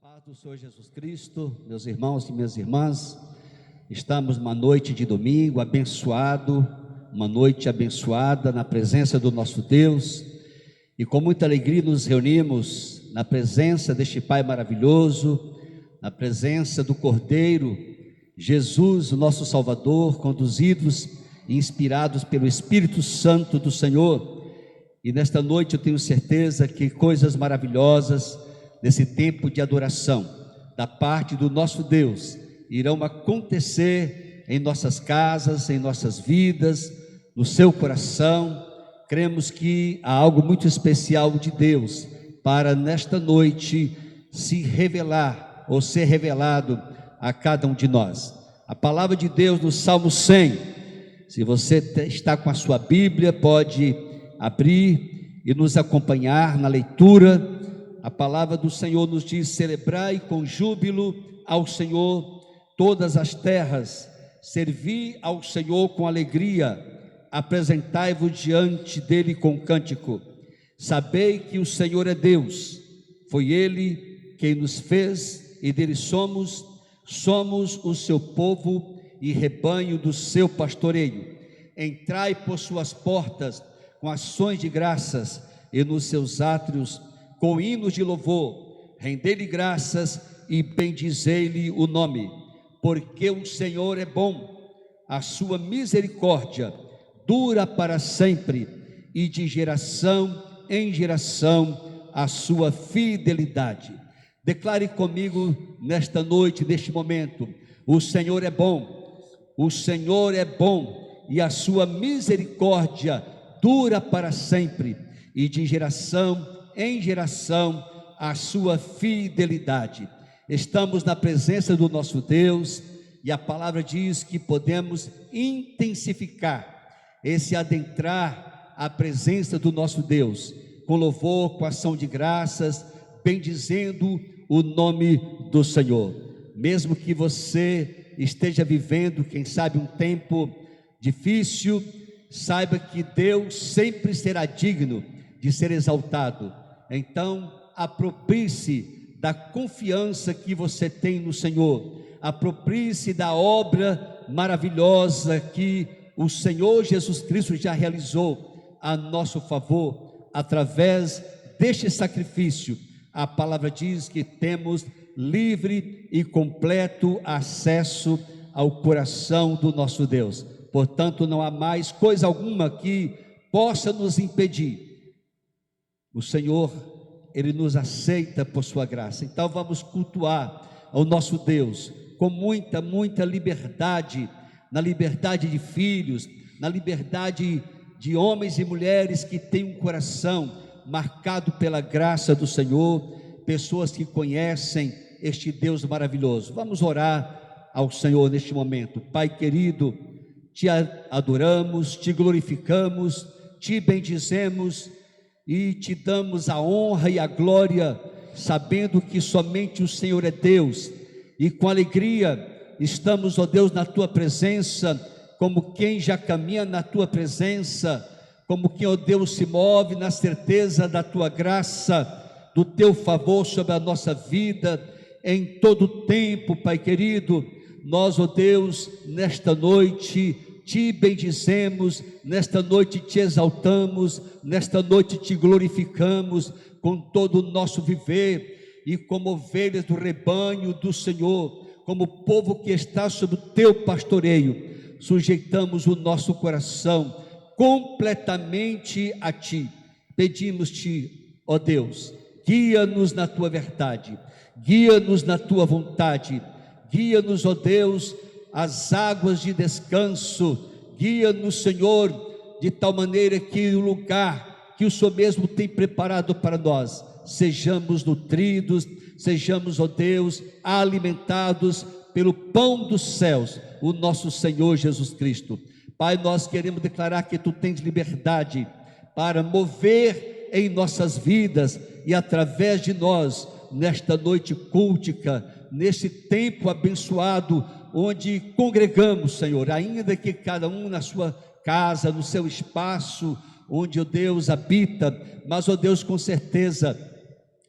Paz do Senhor Jesus Cristo, meus irmãos e minhas irmãs, estamos numa noite de domingo abençoado, uma noite abençoada na presença do nosso Deus, e com muita alegria nos reunimos na presença deste Pai maravilhoso, na presença do Cordeiro, Jesus, o nosso Salvador, conduzidos e inspirados pelo Espírito Santo do Senhor. E nesta noite eu tenho certeza que coisas maravilhosas nesse tempo de adoração da parte do nosso Deus irão acontecer em nossas casas, em nossas vidas, no seu coração. Cremos que há algo muito especial de Deus para nesta noite se revelar ou ser revelado a cada um de nós. A palavra de Deus no Salmo 100, se você está com a sua Bíblia, pode abrir e nos acompanhar na leitura. A palavra do Senhor nos diz: celebrai com júbilo ao Senhor todas as terras, servi ao Senhor com alegria, apresentai-vos diante dele com cântico. Sabei que o Senhor é Deus, foi ele quem nos fez e dele somos o seu povo e rebanho do seu pastoreio. Entrai por suas portas com ações de graças e nos seus átrios com hinos de louvor. Rendei-lhe graças e bendizei-lhe o nome, porque o Senhor é bom, a sua misericórdia dura para sempre, e de geração em geração a sua fidelidade. Declare comigo nesta noite, neste momento: o Senhor é bom, o Senhor é bom, e a sua misericórdia dura para sempre, e de geração em geração a sua fidelidade. Estamos na presença do nosso Deus, e a palavra diz que podemos intensificar esse adentrar a presença do nosso Deus, com louvor, com ação de graças, bendizendo o nome do Senhor. Mesmo que você esteja vivendo, quem sabe, um tempo difícil, saiba que Deus sempre será digno de ser exaltado. Então, aproprie-se da confiança que você tem no Senhor, aproprie-se da obra maravilhosa que o Senhor Jesus Cristo já realizou a nosso favor, através deste sacrifício. A palavra diz que temos livre e completo acesso ao coração do nosso Deus. Portanto, não há mais coisa alguma que possa nos impedir. O Senhor, Ele nos aceita por sua graça. Então vamos cultuar ao nosso Deus com muita liberdade, na liberdade de filhos, na liberdade de homens e mulheres que têm um coração marcado pela graça do Senhor, pessoas que conhecem este Deus maravilhoso. Vamos orar ao Senhor neste momento. Pai querido, te adoramos, te glorificamos, te bendizemos e te damos a honra e a glória, sabendo que somente o Senhor é Deus, e com alegria estamos, ó Deus, na tua presença, como quem já caminha na tua presença, como quem, ó Deus, se move na certeza da tua graça, do teu favor sobre a nossa vida, em todo o tempo. Pai querido, nós, ó Deus, nesta noite te bendizemos, nesta noite te exaltamos, nesta noite te glorificamos com todo o nosso viver, e como ovelhas do rebanho do Senhor, como povo que está sob o teu pastoreio, sujeitamos o nosso coração completamente a ti. Pedimos-te, ó Deus, guia-nos na tua verdade, guia-nos na tua vontade, guia-nos, ó Deus, as águas de descanso, guia-nos, Senhor, de tal maneira que o lugar que o Senhor mesmo tem preparado para nós, sejamos nutridos, sejamos, ó Deus, alimentados pelo pão dos céus, o nosso Senhor Jesus Cristo. Pai, nós queremos declarar que tu tens liberdade para mover em nossas vidas e através de nós, nesta noite cultica, neste tempo abençoado, onde congregamos, Senhor, ainda que cada um na sua casa, no seu espaço, onde o Deus habita, mas, ó Deus, com certeza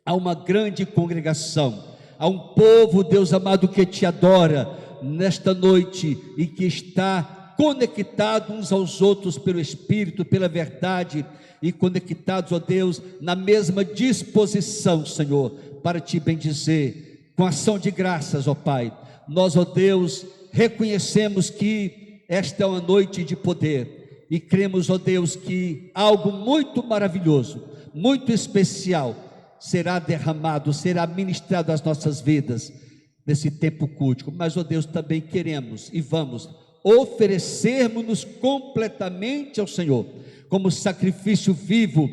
há uma grande congregação, a um povo, Deus amado, que te adora nesta noite e que está conectado uns aos outros pelo Espírito, pela verdade, e conectados, ó Deus, na mesma disposição, Senhor, para te bendizer, com ação de graças, ó Pai. Nós, ó Deus, reconhecemos que esta é uma noite de poder, e cremos, ó Deus, que algo muito maravilhoso, muito especial, será derramado, será ministrado às nossas vidas, nesse tempo cultico. Mas, ó Deus, também queremos e vamos oferecermos-nos completamente ao Senhor, como sacrifício vivo,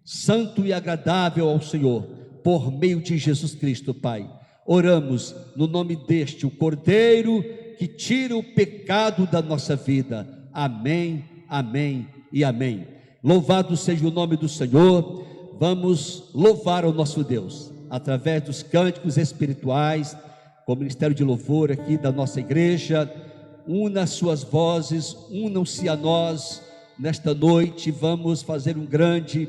santo e agradável ao Senhor, por meio de Jesus Cristo, Pai. Oramos no nome deste, o Cordeiro que tira o pecado da nossa vida. Amém, amém e amém. Louvado seja o nome do Senhor. Vamos louvar o nosso Deus, através dos cânticos espirituais, com o ministério de louvor aqui da nossa igreja. Una suas vozes, unam-se a nós nesta noite. Vamos fazer um grande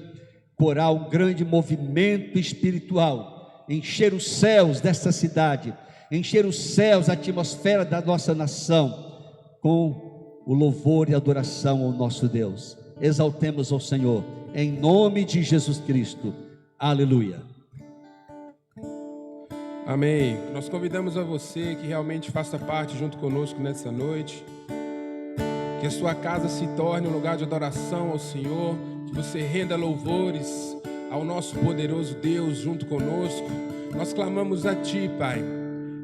coral, um grande movimento espiritual, encher os céus desta cidade, encher os céus, a atmosfera da nossa nação, com o louvor e adoração ao nosso Deus. Exaltemos ao Senhor, em nome de Jesus Cristo. Aleluia. Amém. Nós convidamos a você que realmente faça parte junto conosco nessa noite, que a sua casa se torne um lugar de adoração ao Senhor, que você renda louvores ao nosso poderoso Deus junto conosco. Nós clamamos a Ti, Pai,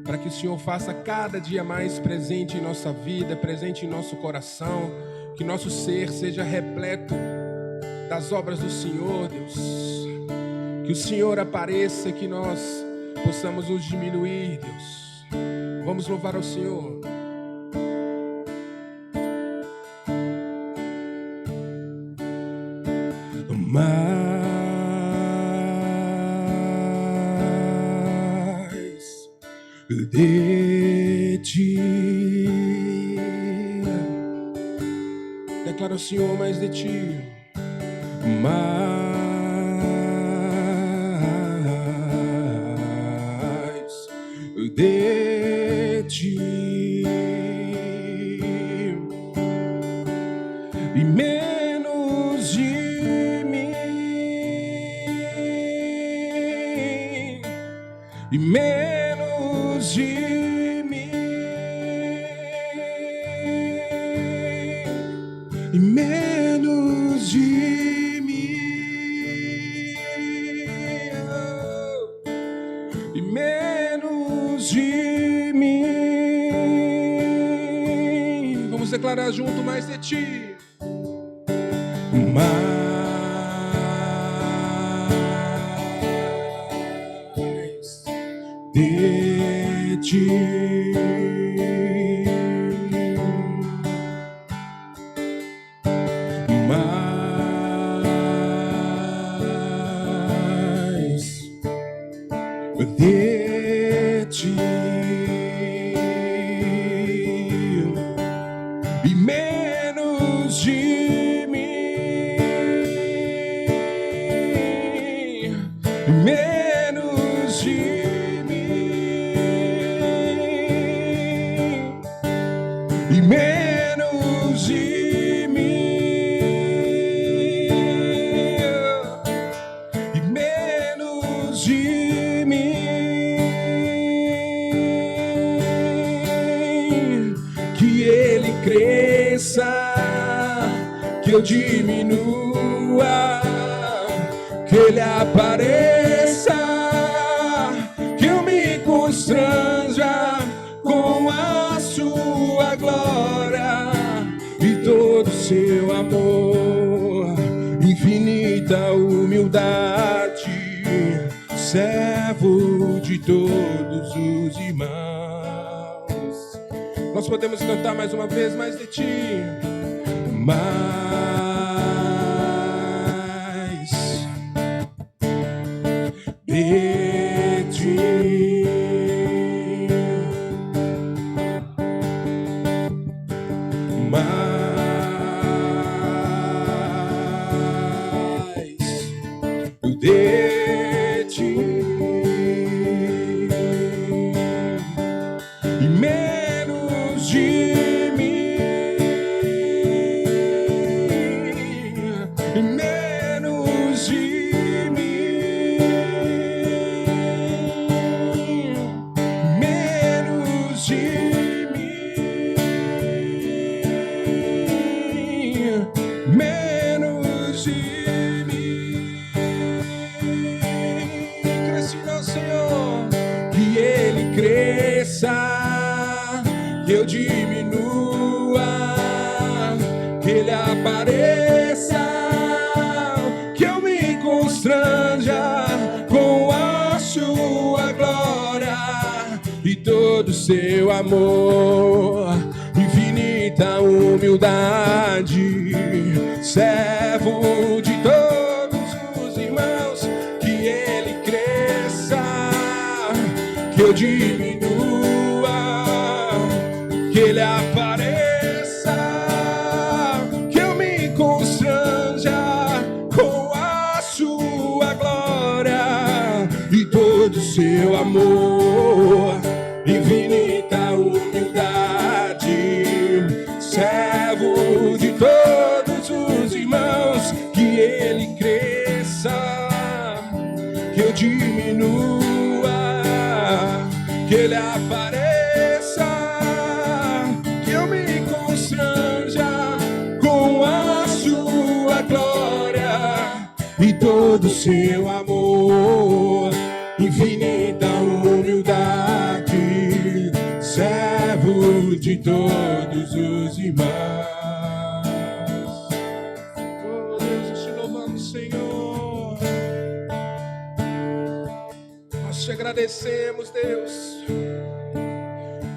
para que o Senhor faça cada dia mais presente em nossa vida, presente em nosso coração, que nosso ser seja repleto das obras do Senhor, Deus. Que o Senhor apareça, que nós possamos nos diminuir, Deus. Vamos louvar ao Senhor. Mais de Ti. Declara ao Senhor mais de Ti. De Ti e menos de mim, e menos de mim, e menos de mim, e menos de mim. Vamos declarar junto mais de Ti. Mais de Ti. Mais de Ti e menos de mim, e menos de mim, e menos de mim, e menos de mim. Cresça, que eu diminua, que Ele apareça, que eu me constranja com a Sua glória e todo o Seu amor, infinita humildade, servo de todos os irmãos. Nós podemos cantar mais uma vez, mais de Ti. Mais de Ti. Mais de Ti. Senhor, Senhor, que Ele cresça, que eu diminua, que Ele apareça, que eu me constranja com a sua glória e todo o seu amor, infinita humildade, servo de todos os irmãos, que Ele cresça, que eu diminua, que Ele apareça, que eu me constranja com a sua glória e todo o seu amor, infinita humildade, servo de todos os irmãos, que Ele cresça, que eu diminua, que Ele apareça, que eu me constranja com a sua glória e todo o seu amor, infinita humildade, servo de todos os irmãos. Oh Deus, nós te louvamos, Senhor. Nós te agradecemos, Deus,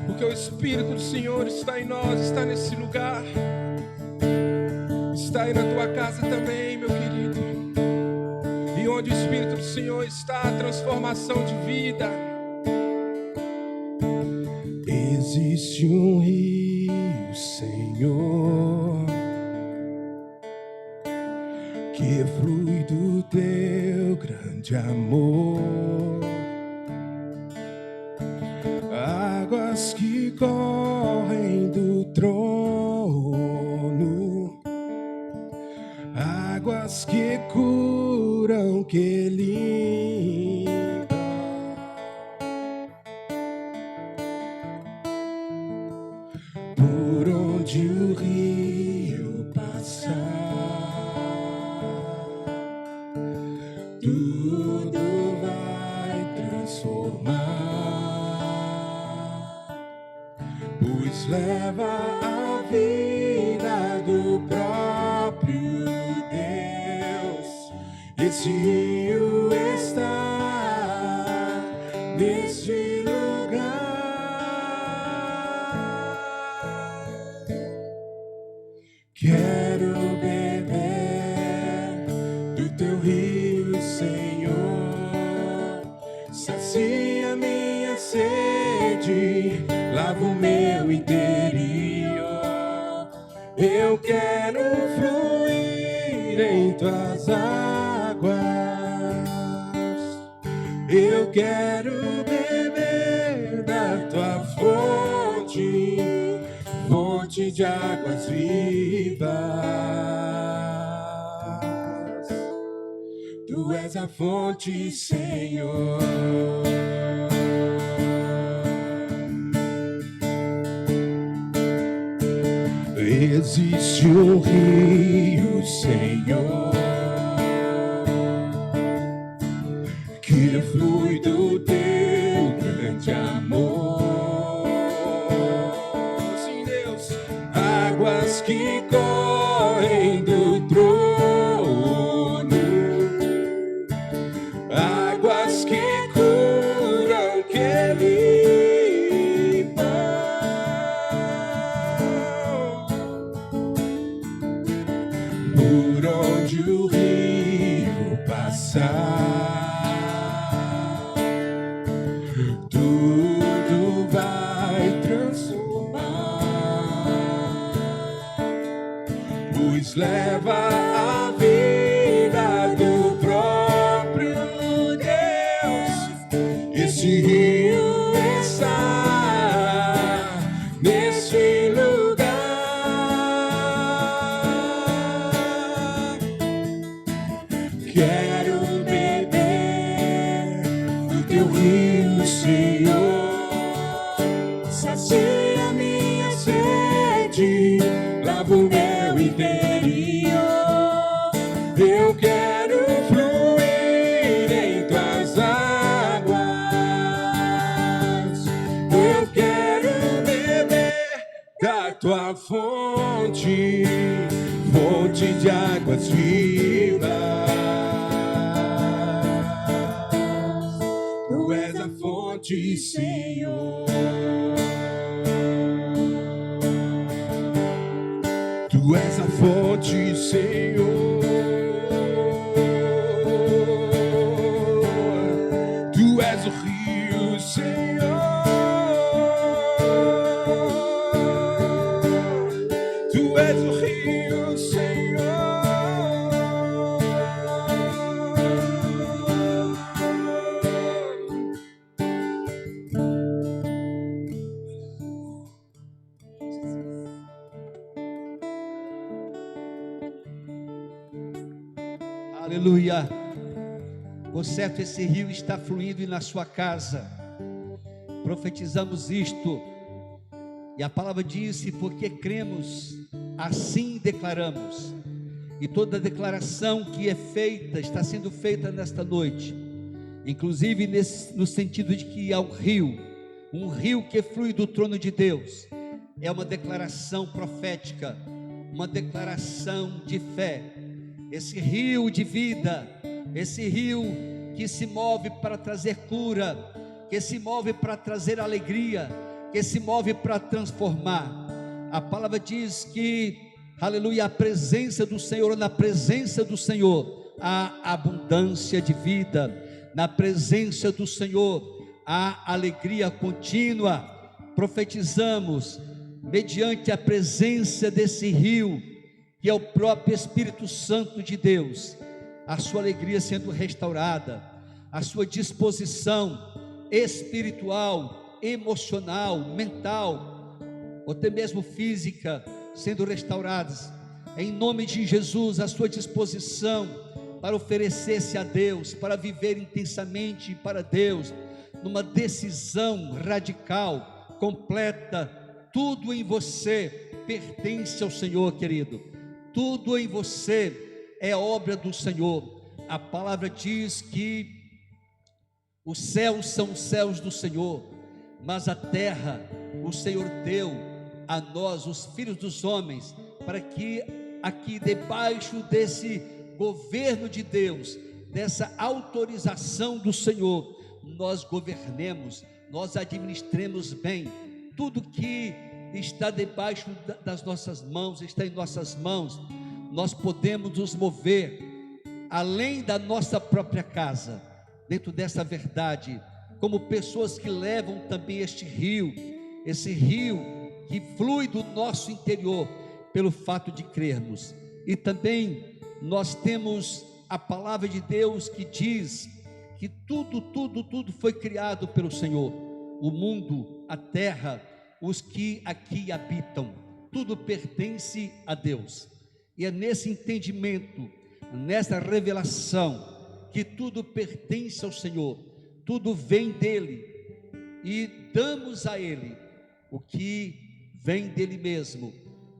porque o Espírito do Senhor está em nós, está nesse lugar, está aí na tua casa também, meu querido. E onde o Espírito do Senhor está, a transformação de vida. Existe um rio, Senhor, que flui do teu grande amor, águas que correm do trono, águas que curam, que limpam. Por onde o rio passar, tudo vai transformar, pois leva a vida do próprio Deus. Esse rio está neste lugar. Quero beber do teu rio, Senhor, sacia minha sede, lava o meu interior. Eu quero fluir em tuas águas, eu quero beber da tua fonte, fonte de águas vivas. Tu és a fonte, Senhor. Existe um rio, Senhor, que flui do teu grande amor. Sim, Deus, águas que correm do trono, águas que curam, que limpam. Por onde o rio passar, tudo vai transformar, pois leva a vida do próprio Deus. Esse rio está neste lugar. Quero beber do teu rio, Senhor, sacia minha sede, lava o meu interior. Eu quero fluir em tuas águas, tua fonte, fonte de águas vivas. Tu és a fonte, Senhor. Tu és a fonte, Senhor. Tu és o rio, Senhor. Tu és o rio, Senhor. Aleluia. Por certo, esse rio está fluindo na sua casa. Profetizamos isto. E a palavra disse: porque cremos, assim declaramos. E toda declaração que é feita, está sendo feita nesta noite. Inclusive no sentido de que há um rio que flui do trono de Deus. É uma declaração profética, uma declaração de fé. Esse rio de vida, esse rio que se move para trazer cura, que se move para trazer alegria, que se move para transformar. A palavra diz que, aleluia, a presença do Senhor, na presença do Senhor há abundância de vida, na presença do Senhor há alegria contínua. Profetizamos, mediante a presença desse rio, que é o próprio Espírito Santo de Deus, a sua alegria sendo restaurada, a sua disposição espiritual, emocional, mental, ou até mesmo física, sendo restauradas, em nome de Jesus, a sua disposição para oferecer-se a Deus, para viver intensamente para Deus, numa decisão radical, completa. Tudo em você pertence ao Senhor, querido. Tudo em você é obra do Senhor. A palavra diz que os céus são os céus do Senhor, mas a terra o Senhor deu a nós, os filhos dos homens, para que aqui debaixo desse governo de Deus, dessa autorização do Senhor, nós governemos, nós administremos bem tudo que está debaixo das nossas mãos, está em nossas mãos. Nós podemos nos mover além da nossa própria casa, dentro dessa verdade, como pessoas que levam também este rio, esse rio que flui do nosso interior, pelo fato de crermos. E também nós temos a palavra de Deus que diz que tudo foi criado pelo Senhor, o mundo, a terra, os que aqui habitam, tudo pertence a Deus. E é nesse entendimento, nessa revelação, que tudo pertence ao Senhor, tudo vem dele, e damos a ele o que vem dele mesmo.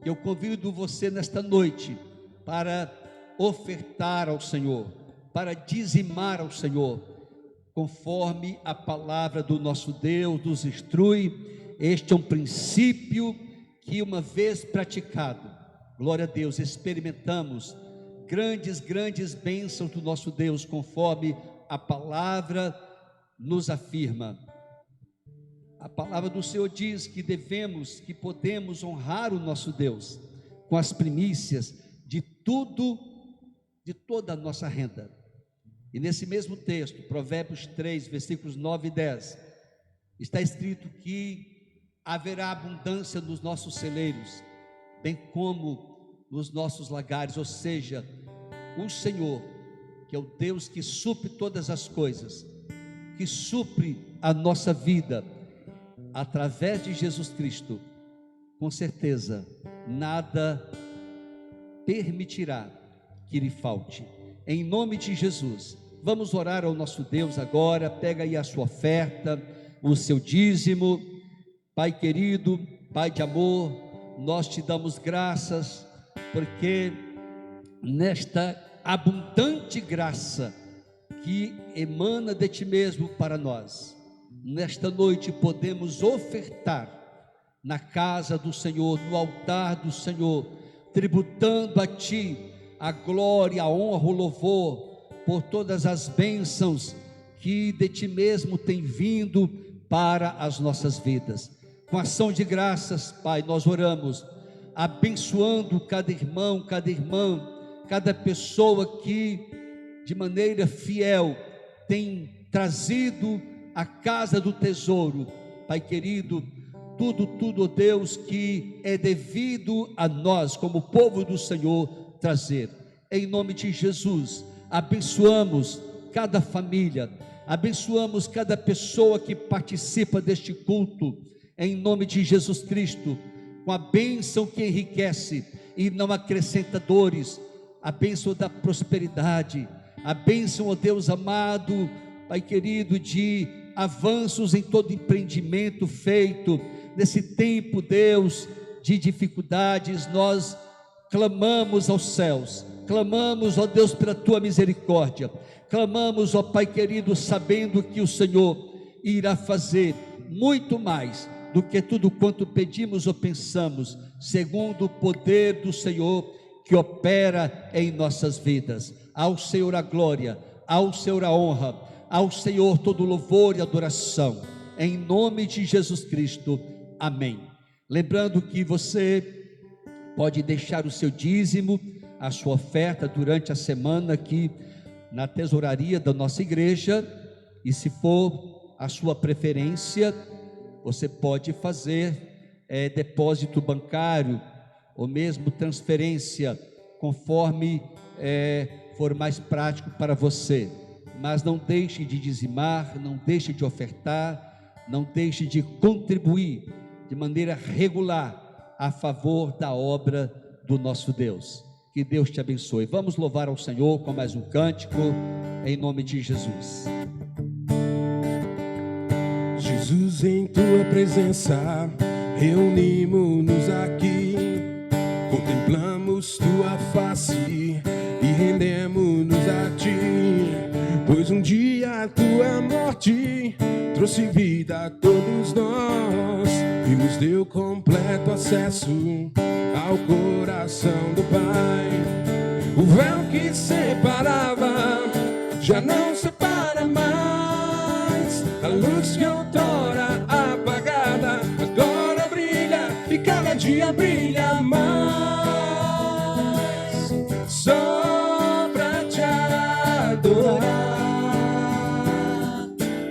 Eu convido você nesta noite para ofertar ao Senhor, para dizimar ao Senhor, conforme a palavra do nosso Deus nos instrui. Este é um princípio que, uma vez praticado, glória a Deus, experimentamos grandes bênçãos do nosso Deus, conforme a palavra nos afirma. A palavra do Senhor diz que devemos, que podemos honrar o nosso Deus com as primícias de tudo, de toda a nossa renda. E nesse mesmo texto, Provérbios 3, versículos 9 e 10, está escrito que haverá abundância nos nossos celeiros, bem como nos nossos lagares. Ou seja, o Senhor, que é o Deus que supre todas as coisas, que supre a nossa vida, através de Jesus Cristo, com certeza, nada permitirá que lhe falte. Em nome de Jesus, vamos orar ao nosso Deus agora. Pega aí a sua oferta, o seu dízimo. Pai querido, Pai de amor, nós te damos graças, porque nesta abundante graça que emana de ti mesmo para nós, nesta noite podemos ofertar na casa do Senhor, no altar do Senhor, tributando a Ti a glória, a honra, o louvor, por todas as bênçãos que de Ti mesmo tem vindo para as nossas vidas. Com ação de graças, Pai, nós oramos, abençoando cada irmão, cada irmã, cada pessoa que de maneira fiel tem trazido a casa do tesouro. Pai querido, tudo, ó Deus, que é devido a nós, como povo do Senhor, trazer. Em nome de Jesus, abençoamos cada família, abençoamos cada pessoa que participa deste culto, em nome de Jesus Cristo, com a bênção que enriquece e não acrescenta dores, a bênção da prosperidade, a bênção, ó Deus amado, Pai querido, de avanços em todo empreendimento feito, nesse tempo, Deus, de dificuldades. Nós clamamos aos céus, clamamos, ó Deus, pela Tua misericórdia, clamamos, ó Pai querido, sabendo que o Senhor irá fazer muito mais do que tudo quanto pedimos ou pensamos, segundo o poder do Senhor que opera em nossas vidas. Ao Senhor a glória, ao Senhor a honra, ao Senhor todo louvor e adoração, em nome de Jesus Cristo, amém. Lembrando que você pode deixar o seu dízimo, a sua oferta durante a semana aqui na tesouraria da nossa igreja, e se for a sua preferência, você pode fazer depósito bancário, ou mesmo transferência, conforme for mais prático para você. Mas não deixe de dizimar, não deixe de ofertar, não deixe de contribuir de maneira regular a favor da obra do nosso Deus. Que Deus te abençoe. Vamos louvar ao Senhor com mais um cântico, em nome de Jesus. Jesus, em Tua presença, reunimos-nos aqui, contemplamos Tua face e rendemos-nos a Ti, pois um dia a Tua morte trouxe vida a todos nós e nos deu completo acesso ao coração do Pai. O véu que separava já não separa mais, a luz que outrora apagada agora brilha e cada dia brilha mais, só pra te adorar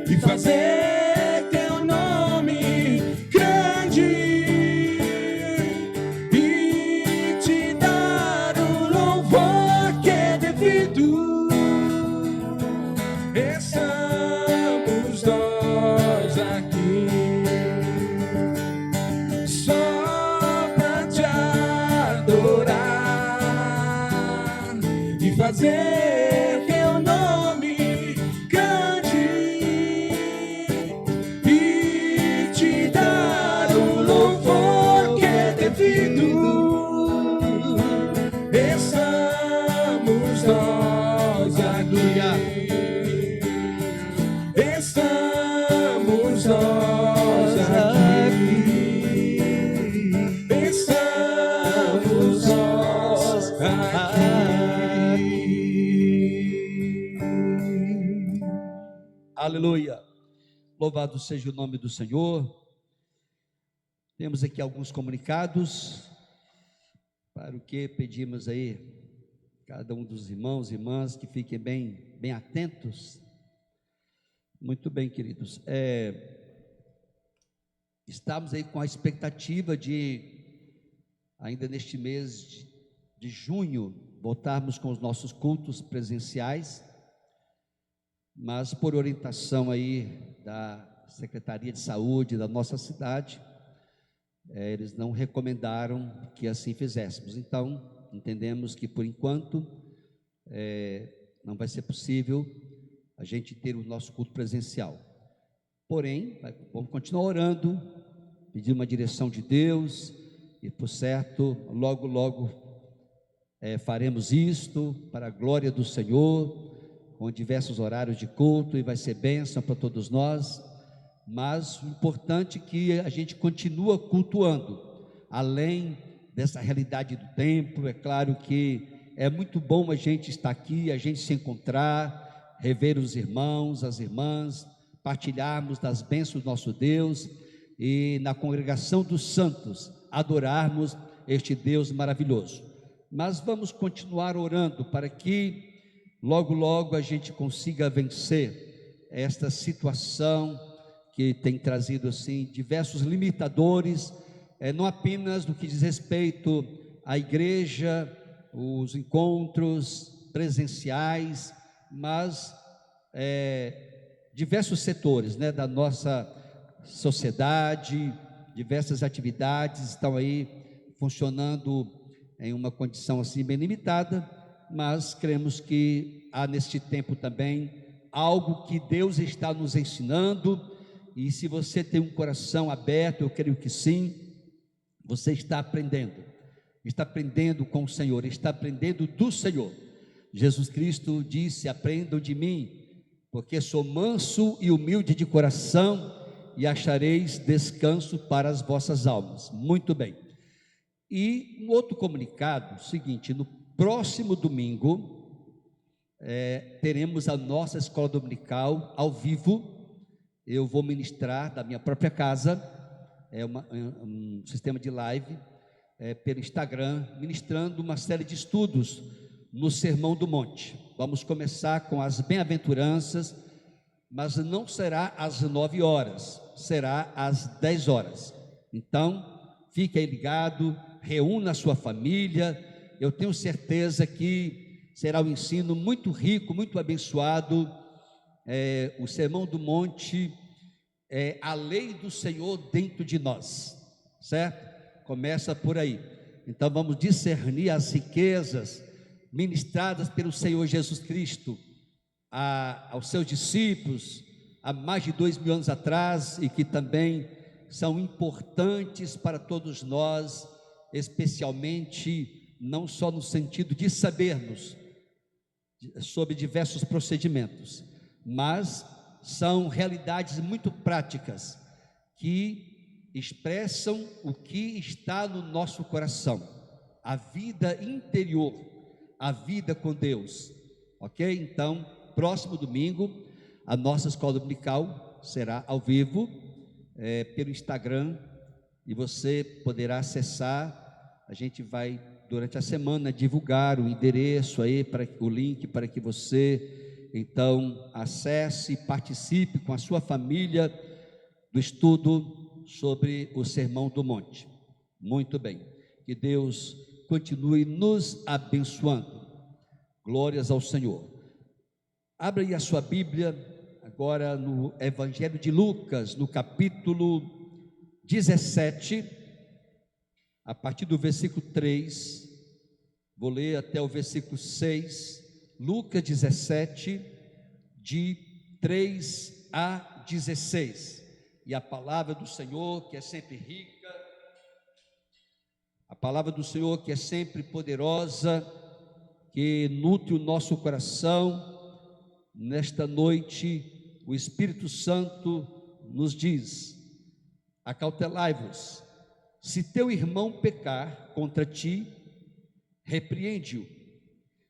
e fazer teu nome grande e te dar o louvor que é devido. Estamos nós aqui só pra te adorar e fazer teu nome grande e te dar o louvor que é devido. Estamos nós aqui. Estamos nós aqui. Estamos nós aqui. Aleluia, louvado seja o nome do Senhor. Temos aqui alguns comunicados, para o que pedimos aí, cada um dos irmãos e irmãs, que fiquem bem atentos. Muito bem, queridos, estamos aí com a expectativa de, ainda neste mês de junho, voltarmos com os nossos cultos presenciais, mas por orientação aí da Secretaria de Saúde da nossa cidade, eles não recomendaram que assim fizéssemos. Então, entendemos que por enquanto não vai ser possível a gente ter o nosso culto presencial. Porém, vamos continuar orando, pedir uma direção de Deus, e por certo, logo faremos isto para a glória do Senhor, com diversos horários de culto, e vai ser bênção para todos nós. mas o importante é que a gente continua cultuando, além dessa realidade do templo. É claro que é muito bom a gente estar aqui, a gente se encontrar, rever os irmãos, as irmãs, partilharmos das bênçãos do nosso Deus e na congregação dos santos adorarmos este Deus maravilhoso. Mas vamos continuar orando para que logo, logo a gente consiga vencer esta situação que tem trazido assim diversos limitadores, não apenas no que diz respeito à igreja, os encontros presenciais, mas diversos setores, da nossa sociedade, diversas atividades estão aí funcionando em uma condição assim bem limitada, mas cremos que há neste tempo também algo que Deus está nos ensinando, e se você tem um coração aberto, eu creio que sim, você está aprendendo com o Senhor, está aprendendo do Senhor. Jesus Cristo disse: aprendam de mim, porque sou manso e humilde de coração, e achareis descanso para as vossas almas. Muito bem. E um outro comunicado, seguinte: no próximo domingo, teremos a nossa escola dominical ao vivo. Eu vou ministrar da minha própria casa, um sistema de live, pelo Instagram, ministrando uma série de estudos no Sermão do Monte. Vamos começar com as bem-aventuranças, mas não será às 9 horas, será às 10 horas. Então, fique aí ligado, reúna a sua família. Eu tenho certeza que será um ensino muito rico, muito abençoado. O Sermão do Monte é a lei do Senhor dentro de nós, certo? Começa por aí. Então vamos discernir as riquezas ministradas pelo Senhor Jesus Cristo aos seus discípulos há mais de 2000 anos atrás, e que também são importantes para todos nós, especialmente não só no sentido de sabermos sobre diversos procedimentos, mas são realidades muito práticas que expressam o que está no nosso coração, a vida interior, a vida com Deus, ok? Então, próximo domingo, a nossa escola dominical será ao vivo, pelo Instagram, e você poderá acessar. A gente vai, durante a semana, divulgar o endereço aí, o link, para que você, então, acesse e participe com a sua família do estudo sobre o Sermão do Monte. Muito bem, que Deus continue nos abençoando. Glórias ao Senhor. Abra aí a sua Bíblia, agora no Evangelho de Lucas, no capítulo 17, a partir do versículo 3, vou ler até o versículo 6, Lucas 17, de 3 a 16, e a palavra do Senhor, que é sempre rica, a palavra do Senhor que é sempre poderosa, que nutre o nosso coração. Nesta noite, o Espírito Santo nos diz: acautelai-vos, se teu irmão pecar contra ti, repreende-o,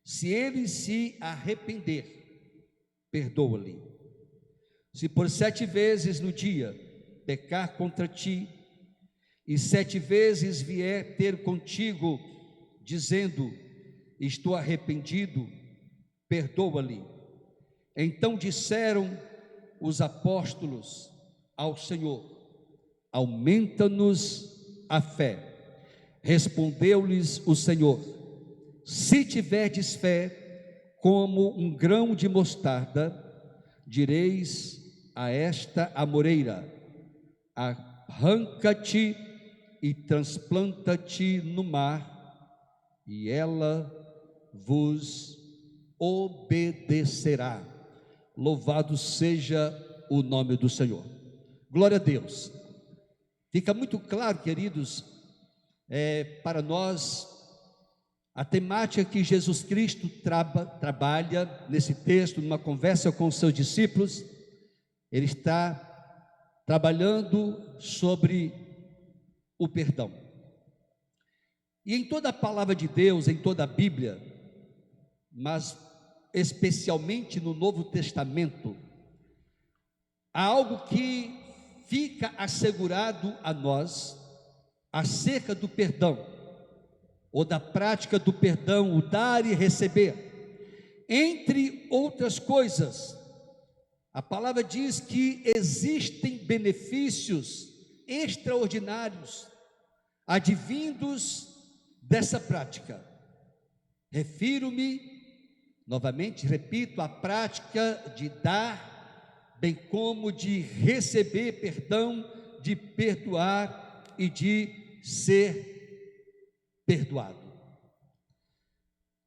se ele se arrepender, perdoa-lhe. Se por 7 vezes no dia pecar contra ti, e 7 vezes vier ter contigo, dizendo: estou arrependido, perdoa-lhe. Então disseram os apóstolos ao Senhor: aumenta-nos a fé. Respondeu-lhes o Senhor: se tiverdes fé como um grão de mostarda, direis a esta amoreira: arranca-te e transplanta-te no mar, e ela vos obedecerá. Louvado seja o nome do Senhor. Glória a Deus. Fica muito claro, queridos, para nós, a temática que Jesus Cristo trabalha nesse texto, numa conversa com os seus discípulos. Ele está trabalhando sobre o perdão. E em toda a palavra de Deus, em toda a Bíblia, mas especialmente no Novo Testamento, há algo que fica assegurado a nós acerca do perdão, ou da prática do perdão, o dar e receber. Entre outras coisas, a palavra diz que existem benefícios extraordinários advindos dessa prática. Refiro-me, novamente repito, à prática de dar, bem como de receber perdão, de perdoar e de ser perdoado.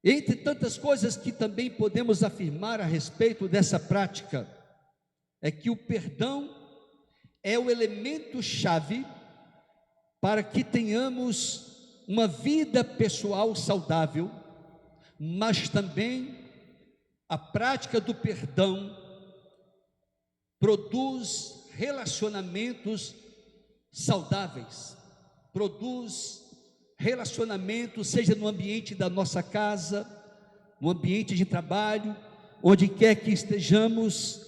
Entre tantas coisas que também podemos afirmar a respeito dessa prática, é que o perdão é o elemento-chave para que tenhamos uma vida pessoal saudável, mas também a prática do perdão produz relacionamentos saudáveis, produz relacionamentos, seja no ambiente da nossa casa, no ambiente de trabalho, onde quer que estejamos.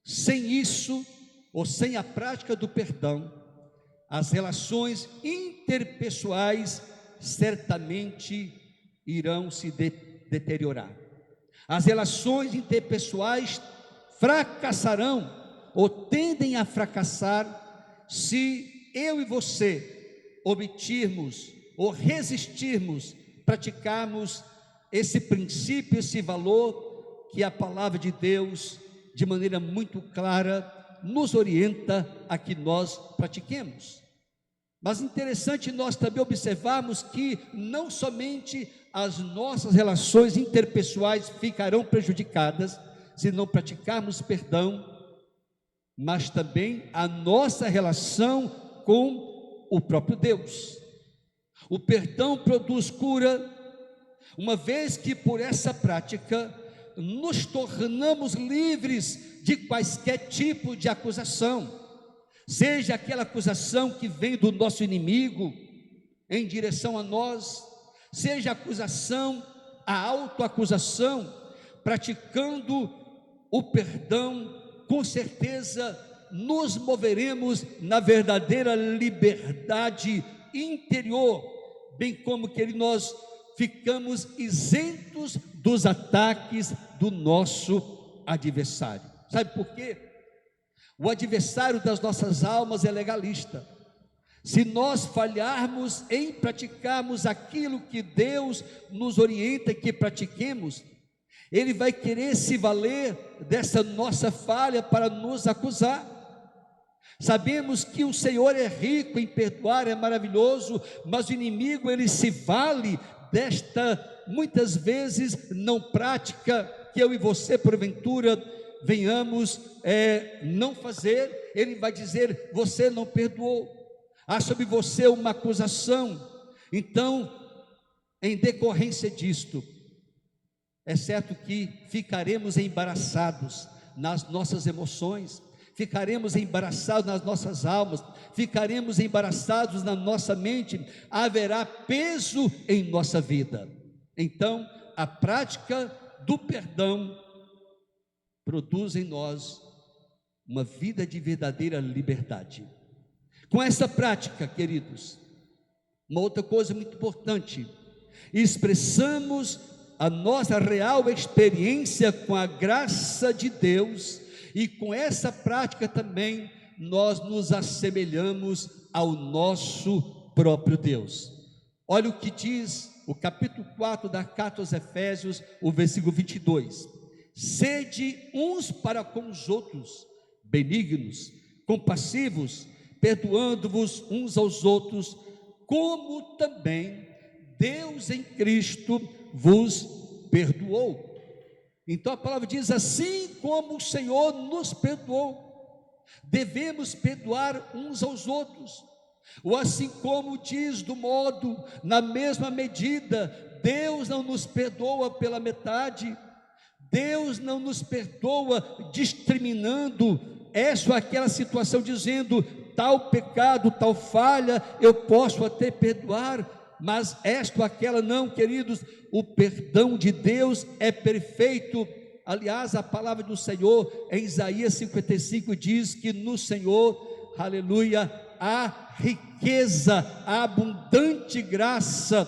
Sem isso, ou sem a prática do perdão, as relações interpessoais certamente irão se deteriorar. As relações interpessoais fracassarão, ou tendem a fracassar, se eu e você omitirmos ou resistirmos, praticarmos esse princípio, esse valor que a palavra de Deus, de maneira muito clara, nos orienta a que nós pratiquemos. Mas interessante nós também observarmos que não somente as nossas relações interpessoais ficarão prejudicadas se não praticarmos perdão, mas também a nossa relação com o próprio Deus. O perdão produz cura, uma vez que por essa prática nos tornamos livres de quaisquer tipo de acusação, seja aquela acusação que vem do nosso inimigo em direção a nós, seja a acusação, a autoacusação. Praticando o perdão, com certeza nos moveremos na verdadeira liberdade interior, bem como que nós ficamos isentos dos ataques do nosso adversário. Sabe por quê? O adversário das nossas almas é legalista. Se nós falharmos em praticarmos aquilo que Deus nos orienta que pratiquemos, ele vai querer se valer dessa nossa falha para nos acusar. Sabemos que o Senhor é rico em perdoar, é maravilhoso, mas o inimigo ele se vale desta, muitas vezes, não prática que eu e você porventura venhamos não fazer. Ele vai dizer: você não perdoou, há sobre você uma acusação. Então, em decorrência disto, é certo que ficaremos embaraçados nas nossas emoções, ficaremos embaraçados nas nossas almas, ficaremos embaraçados na nossa mente, haverá peso em nossa vida. Então, a prática do perdão produz em nós uma vida de verdadeira liberdade. Com essa prática, queridos, uma outra coisa muito importante, expressamos a nossa real experiência com a graça de Deus, e com essa prática também nós nos assemelhamos ao nosso próprio Deus. Olha o que diz o capítulo 4 da carta aos Efésios, o versículo 22: sede uns para com os outros benignos, compassivos, perdoando-vos uns aos outros, como também Deus em Cristo vos perdoou. Então a palavra diz: assim como o Senhor nos perdoou, devemos perdoar uns aos outros. Ou assim como diz do modo, na mesma medida, Deus não nos perdoa pela metade, Deus não nos perdoa discriminando essa ou aquela situação, dizendo: tal pecado, tal falha, eu posso até perdoar, mas esta ou aquela não, queridos. O perdão de Deus é perfeito. Aliás, a palavra do Senhor em Isaías 55 diz que no Senhor, aleluia, há riqueza, há abundante graça,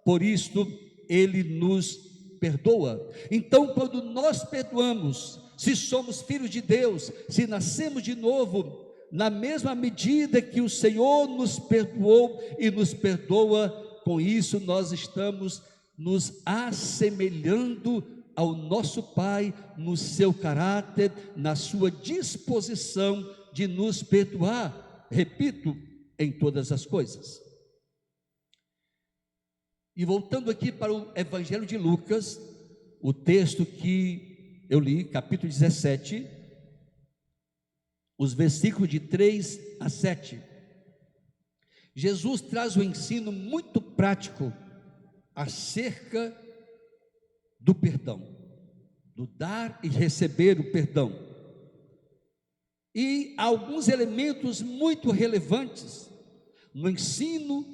por isso Ele nos perdoa. Então, quando nós perdoamos, se somos filhos de Deus, se nascemos de novo, na mesma medida que o Senhor nos perdoou e nos perdoa, com isso nós estamos nos assemelhando ao nosso Pai, no seu caráter, na sua disposição de nos perdoar, repito, em todas as coisas. E voltando aqui para o Evangelho de Lucas, o texto que eu li, capítulo 17, os versículos de 3 a 7, Jesus traz um ensino muito prático acerca do perdão, do dar e receber o perdão, e alguns elementos muito relevantes no ensino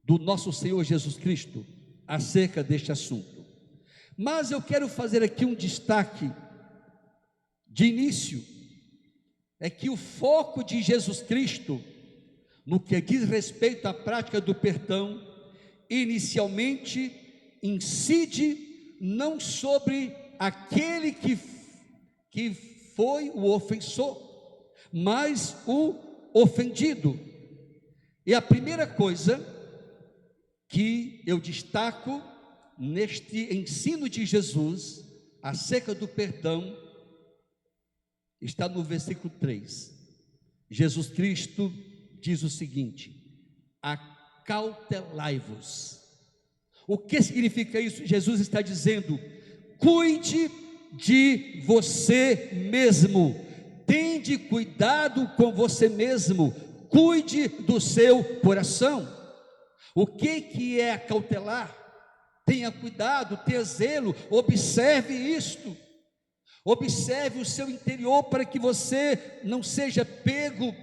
do nosso Senhor Jesus Cristo acerca deste assunto. Mas eu quero fazer aqui um destaque de início, é que o foco de Jesus Cristo no que diz respeito à prática do perdão, inicialmente incide não sobre aquele que foi o ofensor, mas o ofendido. E a primeira coisa que eu destaco neste ensino de Jesus acerca do perdão está no versículo 3. Jesus Cristo diz o seguinte: acautelai-vos. O que significa isso? Jesus está dizendo: cuide de você mesmo, tende cuidado com você mesmo, cuide do seu coração. O que é acautelar? Tenha cuidado, tenha zelo, observe isto, observe o seu interior, para que você não seja pego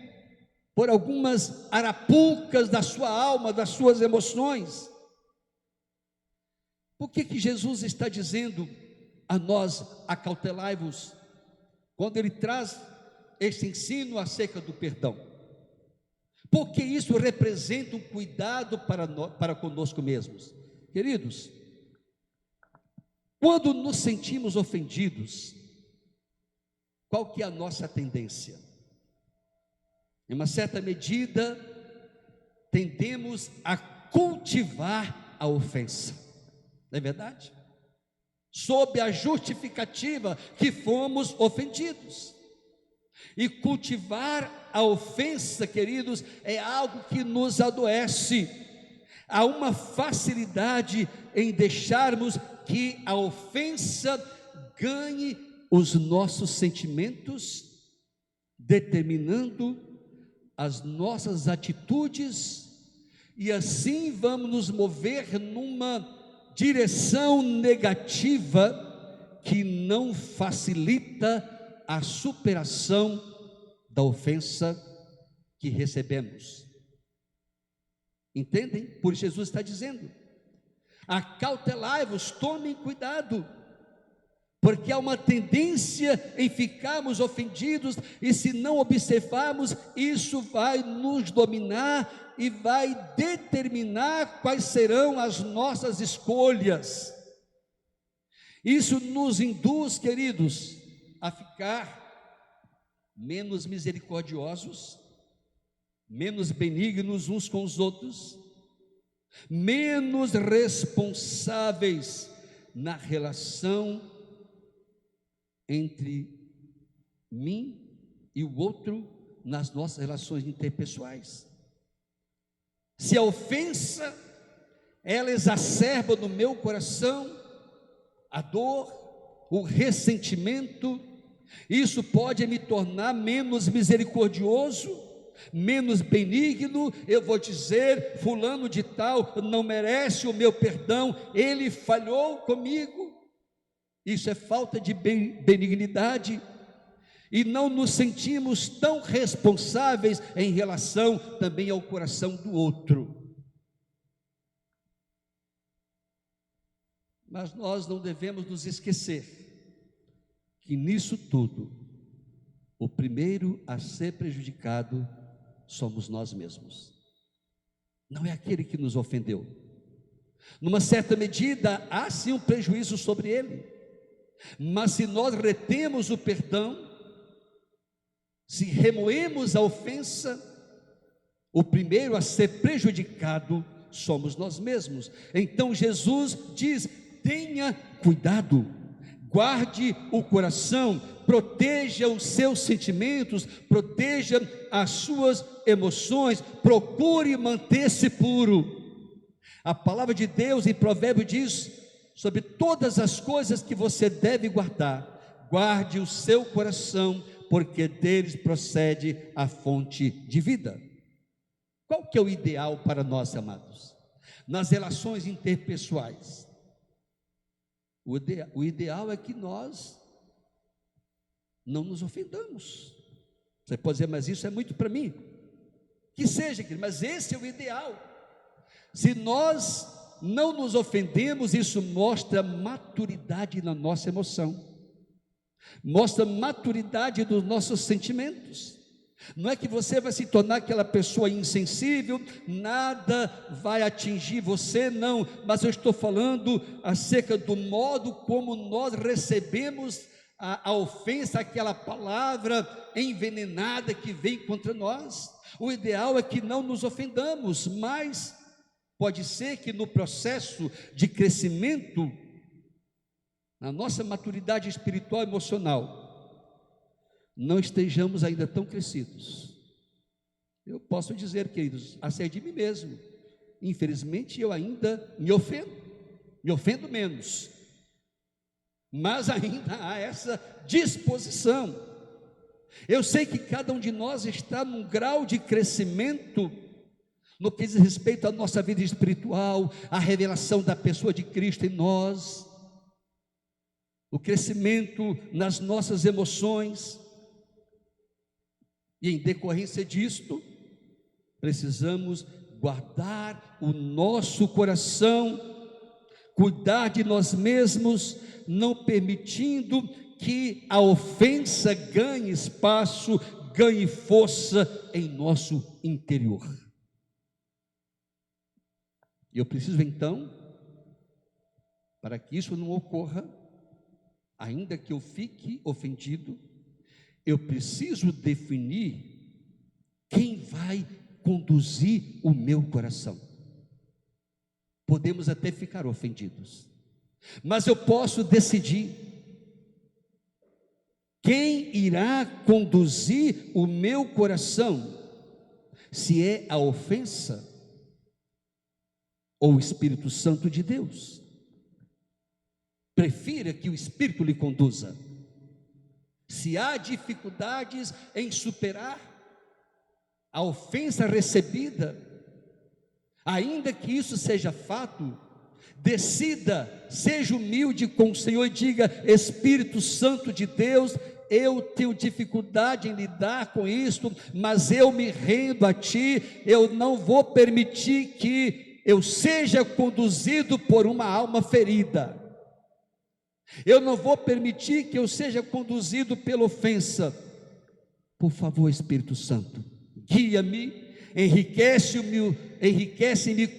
por algumas arapucas da sua alma, das suas emoções. Por que Jesus está dizendo a nós, acautelai-vos, quando Ele traz este ensino acerca do perdão? Porque isso representa um cuidado para conosco mesmos. Queridos, quando nos sentimos ofendidos, qual que é a nossa tendência? Em uma certa medida, tendemos a cultivar a ofensa, não é verdade? Sob a justificativa que fomos ofendidos. E cultivar a ofensa, queridos, é algo que nos adoece. Há uma facilidade em deixarmos que a ofensa ganhe os nossos sentimentos, determinando as nossas atitudes, e assim vamos nos mover numa direção negativa que não facilita a superação da ofensa que recebemos. Entendem? Por isso Jesus está dizendo: acautelai-vos, tomem cuidado, porque há uma tendência em ficarmos ofendidos, e se não observarmos, isso vai nos dominar e vai determinar quais serão as nossas escolhas. Isso nos induz, queridos, a ficar menos misericordiosos, menos benignos uns com os outros, menos responsáveis na relação entre mim e o outro, nas nossas relações interpessoais. Se a ofensa, ela exacerba no meu coração a dor, o ressentimento, isso pode me tornar menos misericordioso, menos benigno. Eu vou dizer: fulano de tal não merece o meu perdão, ele falhou comigo. Isso é falta de benignidade. e não nos sentimos tão responsáveis em relação também ao coração do outro. Mas nós não devemos nos esquecer que nisso tudo, o primeiro a ser prejudicado somos nós mesmos. Não é aquele que nos ofendeu. Numa certa medida, há sim um prejuízo sobre ele. Mas se nós retemos o perdão, se remoemos a ofensa, o primeiro a ser prejudicado somos nós mesmos. Então Jesus diz: tenha cuidado, guarde o coração, proteja os seus sentimentos, proteja as suas emoções, procure manter-se puro. A palavra de Deus em Provérbios diz: sobre todas as coisas que você deve guardar, guarde o seu coração, porque deles procede a fonte de vida. Qual que é o ideal para nós, amados? Nas relações interpessoais, o ideal é que nós não nos ofendamos. Você pode dizer: mas isso é muito para mim. Que seja, querido, mas esse é o ideal. Se nós não nos ofendemos, isso mostra maturidade na nossa emoção, mostra maturidade dos nossos sentimentos. Não é que você vai se tornar aquela pessoa insensível, nada vai atingir você, não, mas eu estou falando acerca do modo como nós recebemos a ofensa, aquela palavra envenenada que vem contra nós. O ideal é que não nos ofendamos, mas pode ser que no processo de crescimento, na nossa maturidade espiritual e emocional, não estejamos ainda tão crescidos. Eu posso dizer, queridos, a ser de mim mesmo, infelizmente eu ainda me ofendo menos, mas ainda há essa disposição. Eu sei que cada um de nós está num grau de crescimento no que diz respeito à nossa vida espiritual, à revelação da pessoa de Cristo em nós, o crescimento nas nossas emoções, e em decorrência disto, precisamos guardar o nosso coração, cuidar de nós mesmos, não permitindo que a ofensa ganhe espaço, ganhe força em nosso interior. E eu preciso então, para que isso não ocorra, ainda que eu fique ofendido, eu preciso definir quem vai conduzir o meu coração. Podemos até ficar ofendidos, mas eu posso decidir quem irá conduzir o meu coração, se é a ofensa ou o Espírito Santo de Deus. Prefira que o Espírito lhe conduza. Se há dificuldades em superar a ofensa recebida, ainda que isso seja fato, decida, seja humilde com o Senhor e diga: Espírito Santo de Deus, eu tenho dificuldade em lidar com isto, mas eu me rendo a Ti, eu não vou permitir que eu seja conduzido por uma alma ferida. Eu não vou permitir que eu seja conduzido pela ofensa. Por favor, Espírito Santo, guia-me, enriquece-me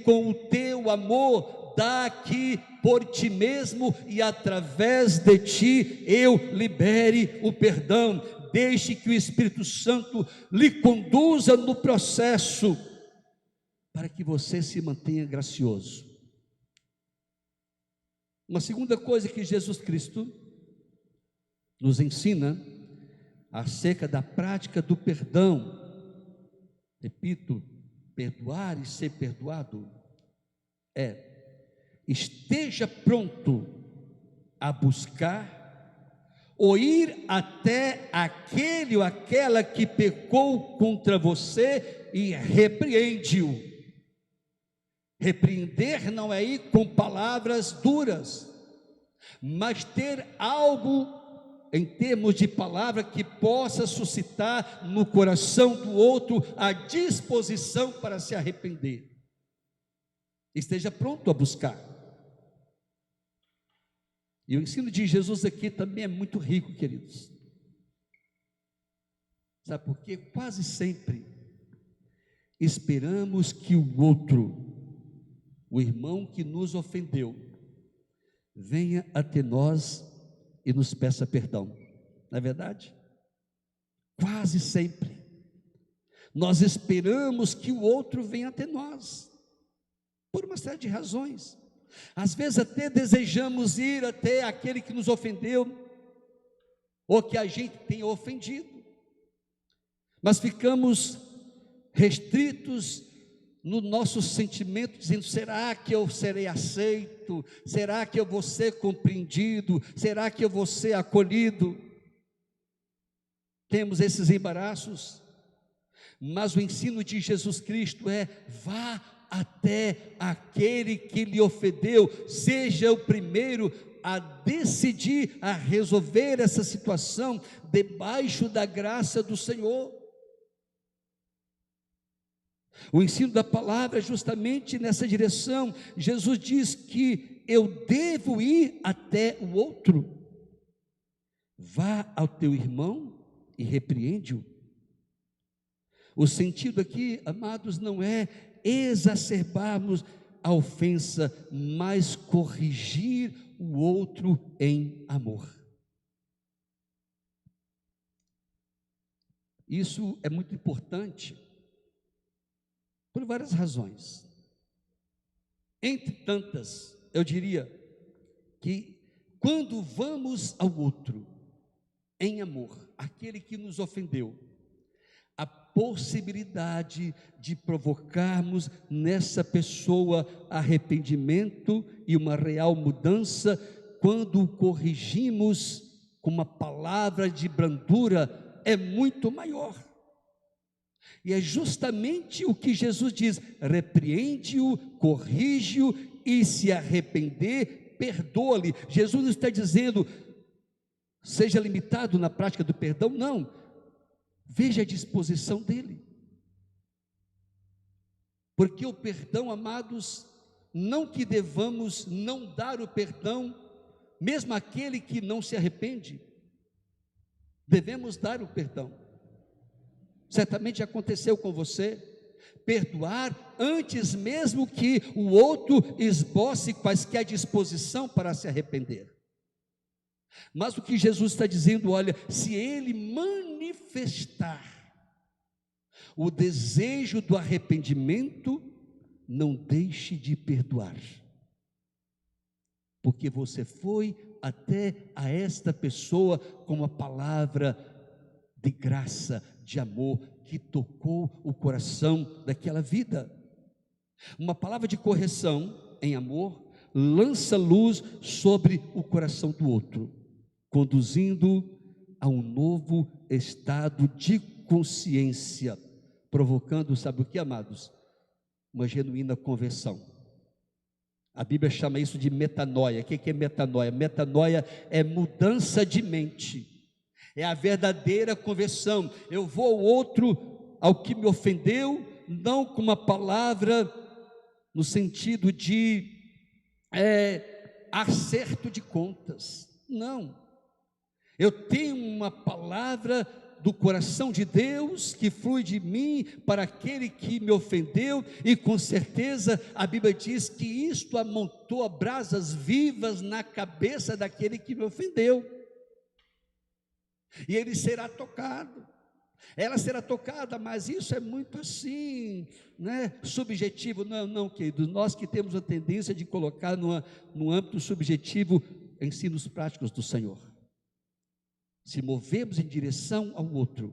com o Teu amor, dá aqui por Ti mesmo, e através de Ti eu libere o perdão. Deixe que o Espírito Santo lhe conduza no processo, para que você se mantenha gracioso. Uma segunda coisa que Jesus Cristo nos ensina acerca da prática do perdão, repito, perdoar e ser perdoado, esteja pronto a buscar ou ir até aquele ou aquela que pecou contra você e repreende-o. Repreender não é ir com palavras duras, mas ter algo em termos de palavra que possa suscitar no coração do outro a disposição para se arrepender. Esteja pronto a buscar. E o ensino de Jesus aqui também é muito rico, queridos. Sabe por quê? Quase sempre esperamos que o outro, o irmão que nos ofendeu, venha até nós e nos peça perdão. Não é verdade? Quase sempre nós esperamos que o outro venha até nós, por uma série de razões. Às vezes até desejamos ir até aquele que nos ofendeu, ou que a gente tenha ofendido, mas ficamos restritos no nosso sentimento, dizendo: será que eu serei aceito? Será que eu vou ser compreendido? Será que eu vou ser acolhido? Temos esses embaraços, mas o ensino de Jesus Cristo é: vá até aquele que lhe ofendeu, seja o primeiro a decidir, a resolver essa situação debaixo da graça do Senhor. O ensino da palavra é justamente nessa direção. Jesus diz que eu devo ir até o outro. Vá ao teu irmão e repreende-o. O sentido aqui, amados, não é exacerbarmos a ofensa, mas corrigir o outro em amor. Isso é muito importante por várias razões. Entre tantas, eu diria que quando vamos ao outro em amor, aquele que nos ofendeu, a possibilidade de provocarmos nessa pessoa arrependimento e uma real mudança, quando o corrigimos com uma palavra de brandura, é muito maior. E é justamente o que Jesus diz: repreende-o, corrige-o, e se arrepender, perdoa-lhe. Jesus não está dizendo seja limitado na prática do perdão, não. Veja a disposição dele. Porque o perdão, amados, não que devamos não dar o perdão, mesmo aquele que não se arrepende, devemos dar o perdão. Certamente aconteceu com você, perdoar antes mesmo que o outro esboce quaisquer disposição para se arrepender. Mas o que Jesus está dizendo, olha, se ele manifestar o desejo do arrependimento, não deixe de perdoar, porque você foi até a esta pessoa com uma palavra de graça, de amor, que tocou o coração daquela vida. Uma palavra de correção em amor lança luz sobre o coração do outro, conduzindo a um novo estado de consciência, provocando, sabe o que, amados? Uma genuína conversão. A Bíblia chama isso de metanoia. O que é metanoia? Metanoia é mudança de mente, é a verdadeira conversão. Eu vou ao outro, ao que me ofendeu, não com uma palavra no sentido de acerto de contas, não. Eu tenho uma palavra do coração de Deus que flui de mim para aquele que me ofendeu, e com certeza a Bíblia diz que isto amontoa brasas vivas na cabeça daquele que me ofendeu, e ele será tocado, ela será tocada. Mas isso é muito assim, né, subjetivo. Não, querido, nós que temos a tendência de colocar no âmbito subjetivo ensinos práticos do Senhor. Se movemos em direção ao outro,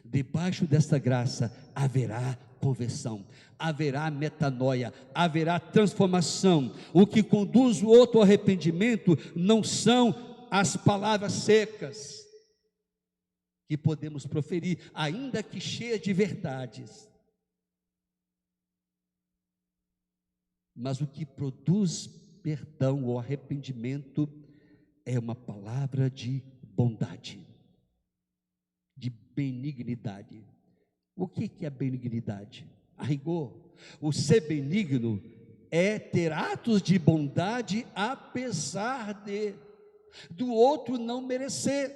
debaixo desta graça haverá conversão, haverá metanoia, haverá transformação. O que conduz o outro ao arrependimento não são as palavras secas que podemos proferir, ainda que cheias de verdades, mas o que produz perdão ou arrependimento é uma palavra de bondade, de benignidade. O que é benignidade? A rigor, o ser benigno é ter atos de bondade apesar do outro não merecer.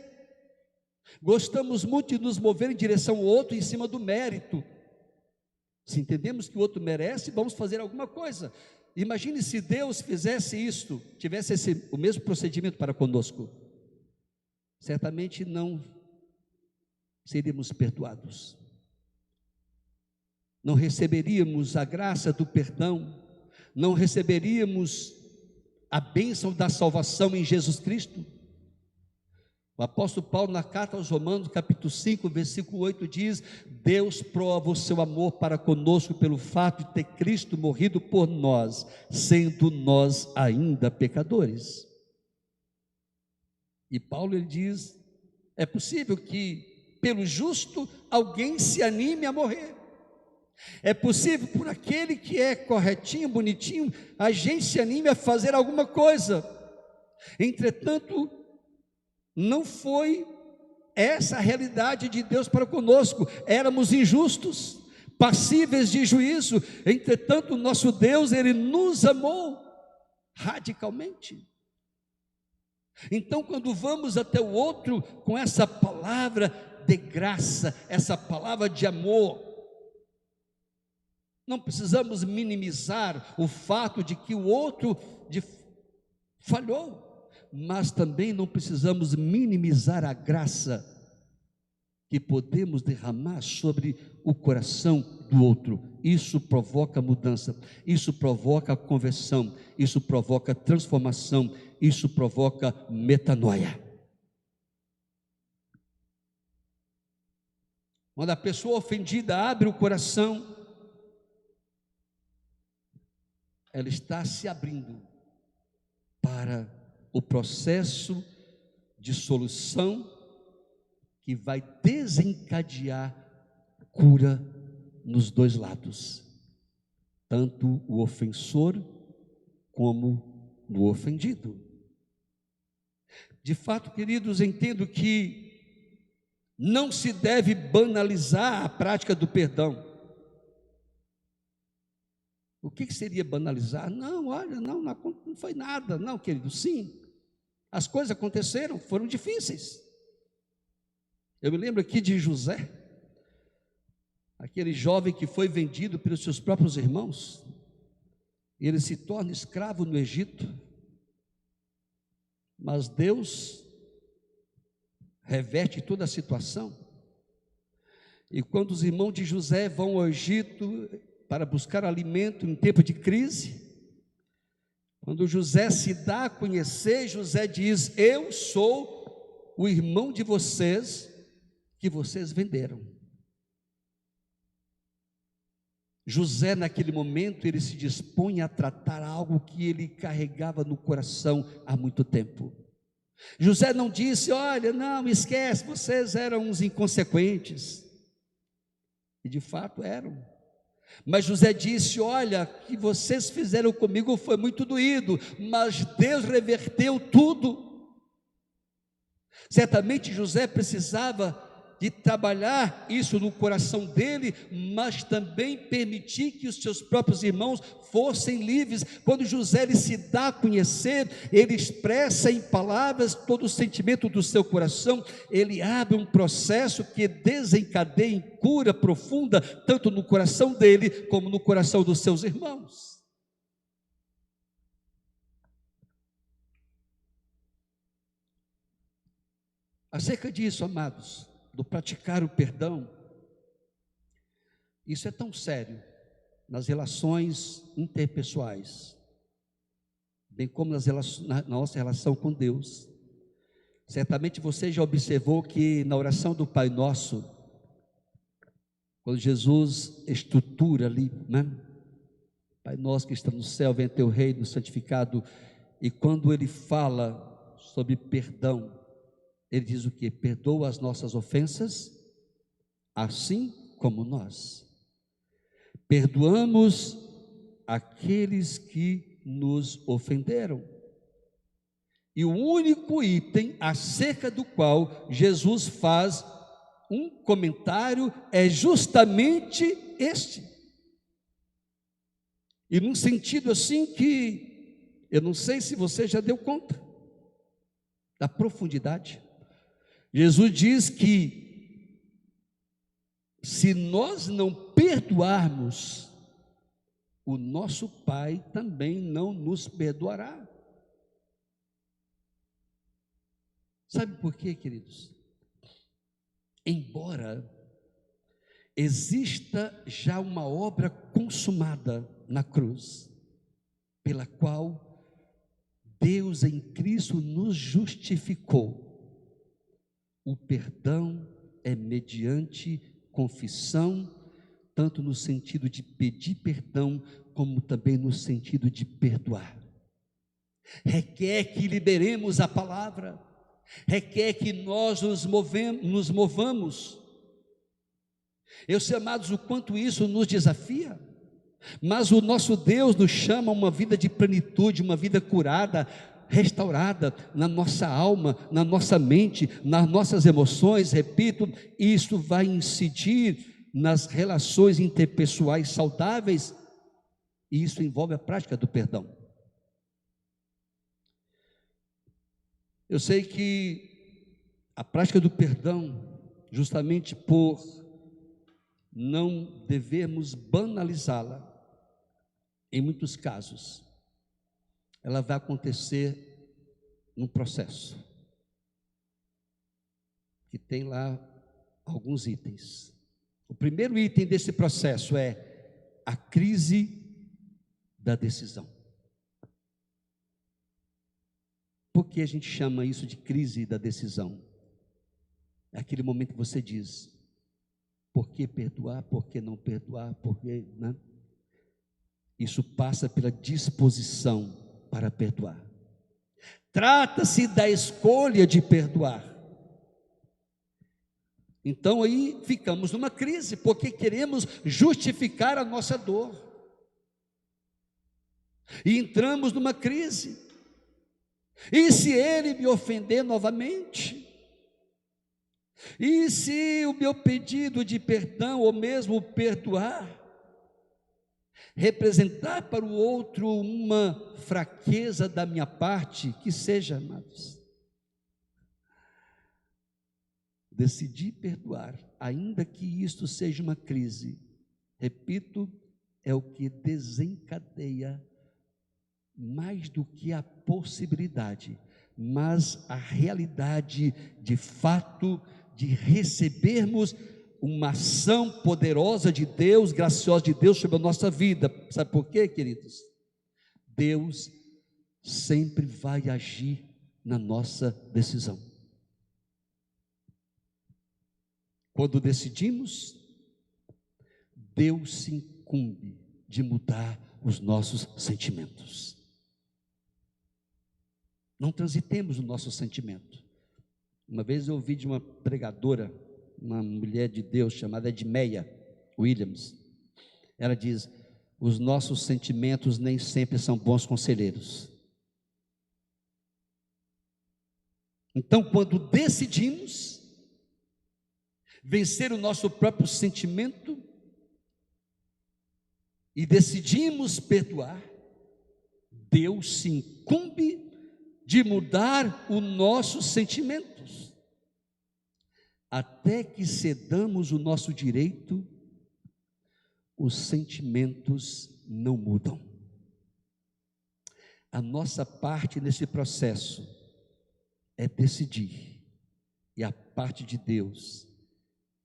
Gostamos muito de nos mover em direção ao outro em cima do mérito. Se entendemos que o outro merece, vamos fazer alguma coisa. Imagine se Deus fizesse isto, tivesse o mesmo procedimento para conosco. Certamente não seríamos perdoados. Não receberíamos a graça do perdão, não receberíamos a bênção da salvação em Jesus Cristo. O apóstolo Paulo, na carta aos Romanos, capítulo 5, versículo 8, diz: Deus prova o seu amor para conosco pelo fato de ter Cristo morrido por nós, sendo nós ainda pecadores. E Paulo ele diz: é possível que pelo justo alguém se anime a morrer. É possível por aquele que é corretinho, bonitinho, a gente se anime a fazer alguma coisa. Entretanto, não foi essa a realidade de Deus para conosco. Éramos injustos, passíveis de juízo. Entretanto, nosso Deus, Ele nos amou radicalmente. Então, quando vamos até o outro com essa palavra de graça, essa palavra de amor, não precisamos minimizar o fato de que o outro falhou, mas também não precisamos minimizar a graça que podemos derramar sobre o coração do outro. Isso provoca mudança, isso provoca conversão, isso provoca transformação, isso provoca metanoia. Quando a pessoa ofendida abre o coração, ela está se abrindo para o processo de solução que vai desencadear cura nos dois lados, tanto o ofensor como no ofendido. De fato, queridos, entendo que não se deve banalizar a prática do perdão. O que seria banalizar? Não, olha, não foi nada. Não, querido, sim. As coisas aconteceram, foram difíceis. Eu me lembro aqui de José, aquele jovem que foi vendido pelos seus próprios irmãos. Ele se torna escravo no Egito. Mas Deus reverte toda a situação. E quando os irmãos de José vão ao Egito para buscar alimento em tempo de crise, quando José se dá a conhecer, José diz: eu sou o irmão de vocês que vocês venderam. José, naquele momento, ele se dispõe a tratar algo que ele carregava no coração há muito tempo. José não disse: olha, não, esquece, vocês eram uns inconsequentes. E de fato eram. Mas José disse: olha, o que vocês fizeram comigo foi muito doído, mas Deus reverteu tudo. Certamente José precisava de trabalhar isso no coração dele, mas também permitir que os seus próprios irmãos fossem livres. Quando José ele se dá a conhecer, ele expressa em palavras todo o sentimento do seu coração, ele abre um processo que desencadeia em cura profunda, tanto no coração dele, como no coração dos seus irmãos. Acerca disso, amados, do praticar o perdão, isso é tão sério nas relações interpessoais, bem como na nossa relação com Deus. Certamente você já observou que na oração do Pai Nosso, quando Jesus estrutura ali, né? Pai nosso que está no céu, venha teu reino, santificado, e quando ele fala sobre perdão, ele diz o quê? Perdoa as nossas ofensas, assim como nós perdoamos aqueles que nos ofenderam. E o único item acerca do qual Jesus faz um comentário é justamente este. E num sentido assim que eu não sei se você já deu conta da profundidade. Jesus diz que se nós não perdoarmos, o nosso Pai também não nos perdoará. Sabe por quê, queridos? Embora exista já uma obra consumada na cruz, pela qual Deus em Cristo nos justificou, o perdão é mediante confissão, tanto no sentido de pedir perdão, como também no sentido de perdoar. Requer que liberemos a palavra, requer que nós nos movamos. Eu sei, amados, o quanto isso nos desafia, mas o nosso Deus nos chama a uma vida de plenitude, uma vida curada, restaurada na nossa alma, na nossa mente, nas nossas emoções. Repito, isso vai incidir nas relações interpessoais saudáveis, e isso envolve a prática do perdão. Eu sei que a prática do perdão, justamente por não devemos banalizá-la, em muitos casos, ela vai acontecer num processo, que tem lá alguns itens. O primeiro item desse processo é a crise da decisão. Por que a gente chama isso de crise da decisão? É aquele momento que você diz: por que perdoar, por que não perdoar, por que, né? Isso passa pela disposição para perdoar. Trata-se da escolha de perdoar. Então aí ficamos numa crise, porque queremos justificar a nossa dor. E entramos numa crise. E se ele me ofender novamente? E se o meu pedido de perdão, ou mesmo perdoar, representar para o outro uma fraqueza da minha parte? Que seja, amados, decidi perdoar, ainda que isto seja uma crise, repito, é o que desencadeia, mais do que a possibilidade, mas a realidade de fato de recebermos uma ação poderosa de Deus, graciosa de Deus sobre a nossa vida. Sabe por quê, queridos? Deus sempre vai agir na nossa decisão. Quando decidimos, Deus se incumbe de mudar os nossos sentimentos. Não transitemos o nosso sentimento. Uma vez eu ouvi de uma pregadora, uma mulher de Deus chamada Edmeia Williams. Ela diz: os nossos sentimentos nem sempre são bons conselheiros. Então, quando decidimos vencer o nosso próprio sentimento e decidimos perdoar, Deus se incumbe de mudar os nossos sentimentos. Até que cedamos o nosso direito, os sentimentos não mudam. A nossa parte nesse processo é decidir, e a parte de Deus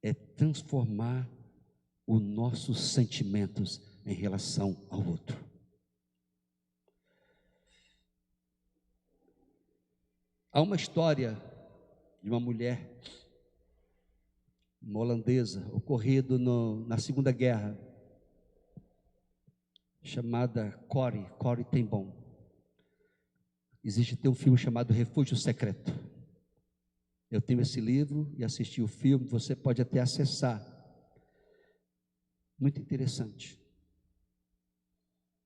é transformar os nossos sentimentos em relação ao outro. Há uma história de uma mulher, uma holandesa, ocorrido na Segunda Guerra, chamada Corrie ten Boom. Tem um filme chamado Refúgio Secreto. Eu tenho esse livro e assisti o filme, você pode até acessar. Muito interessante.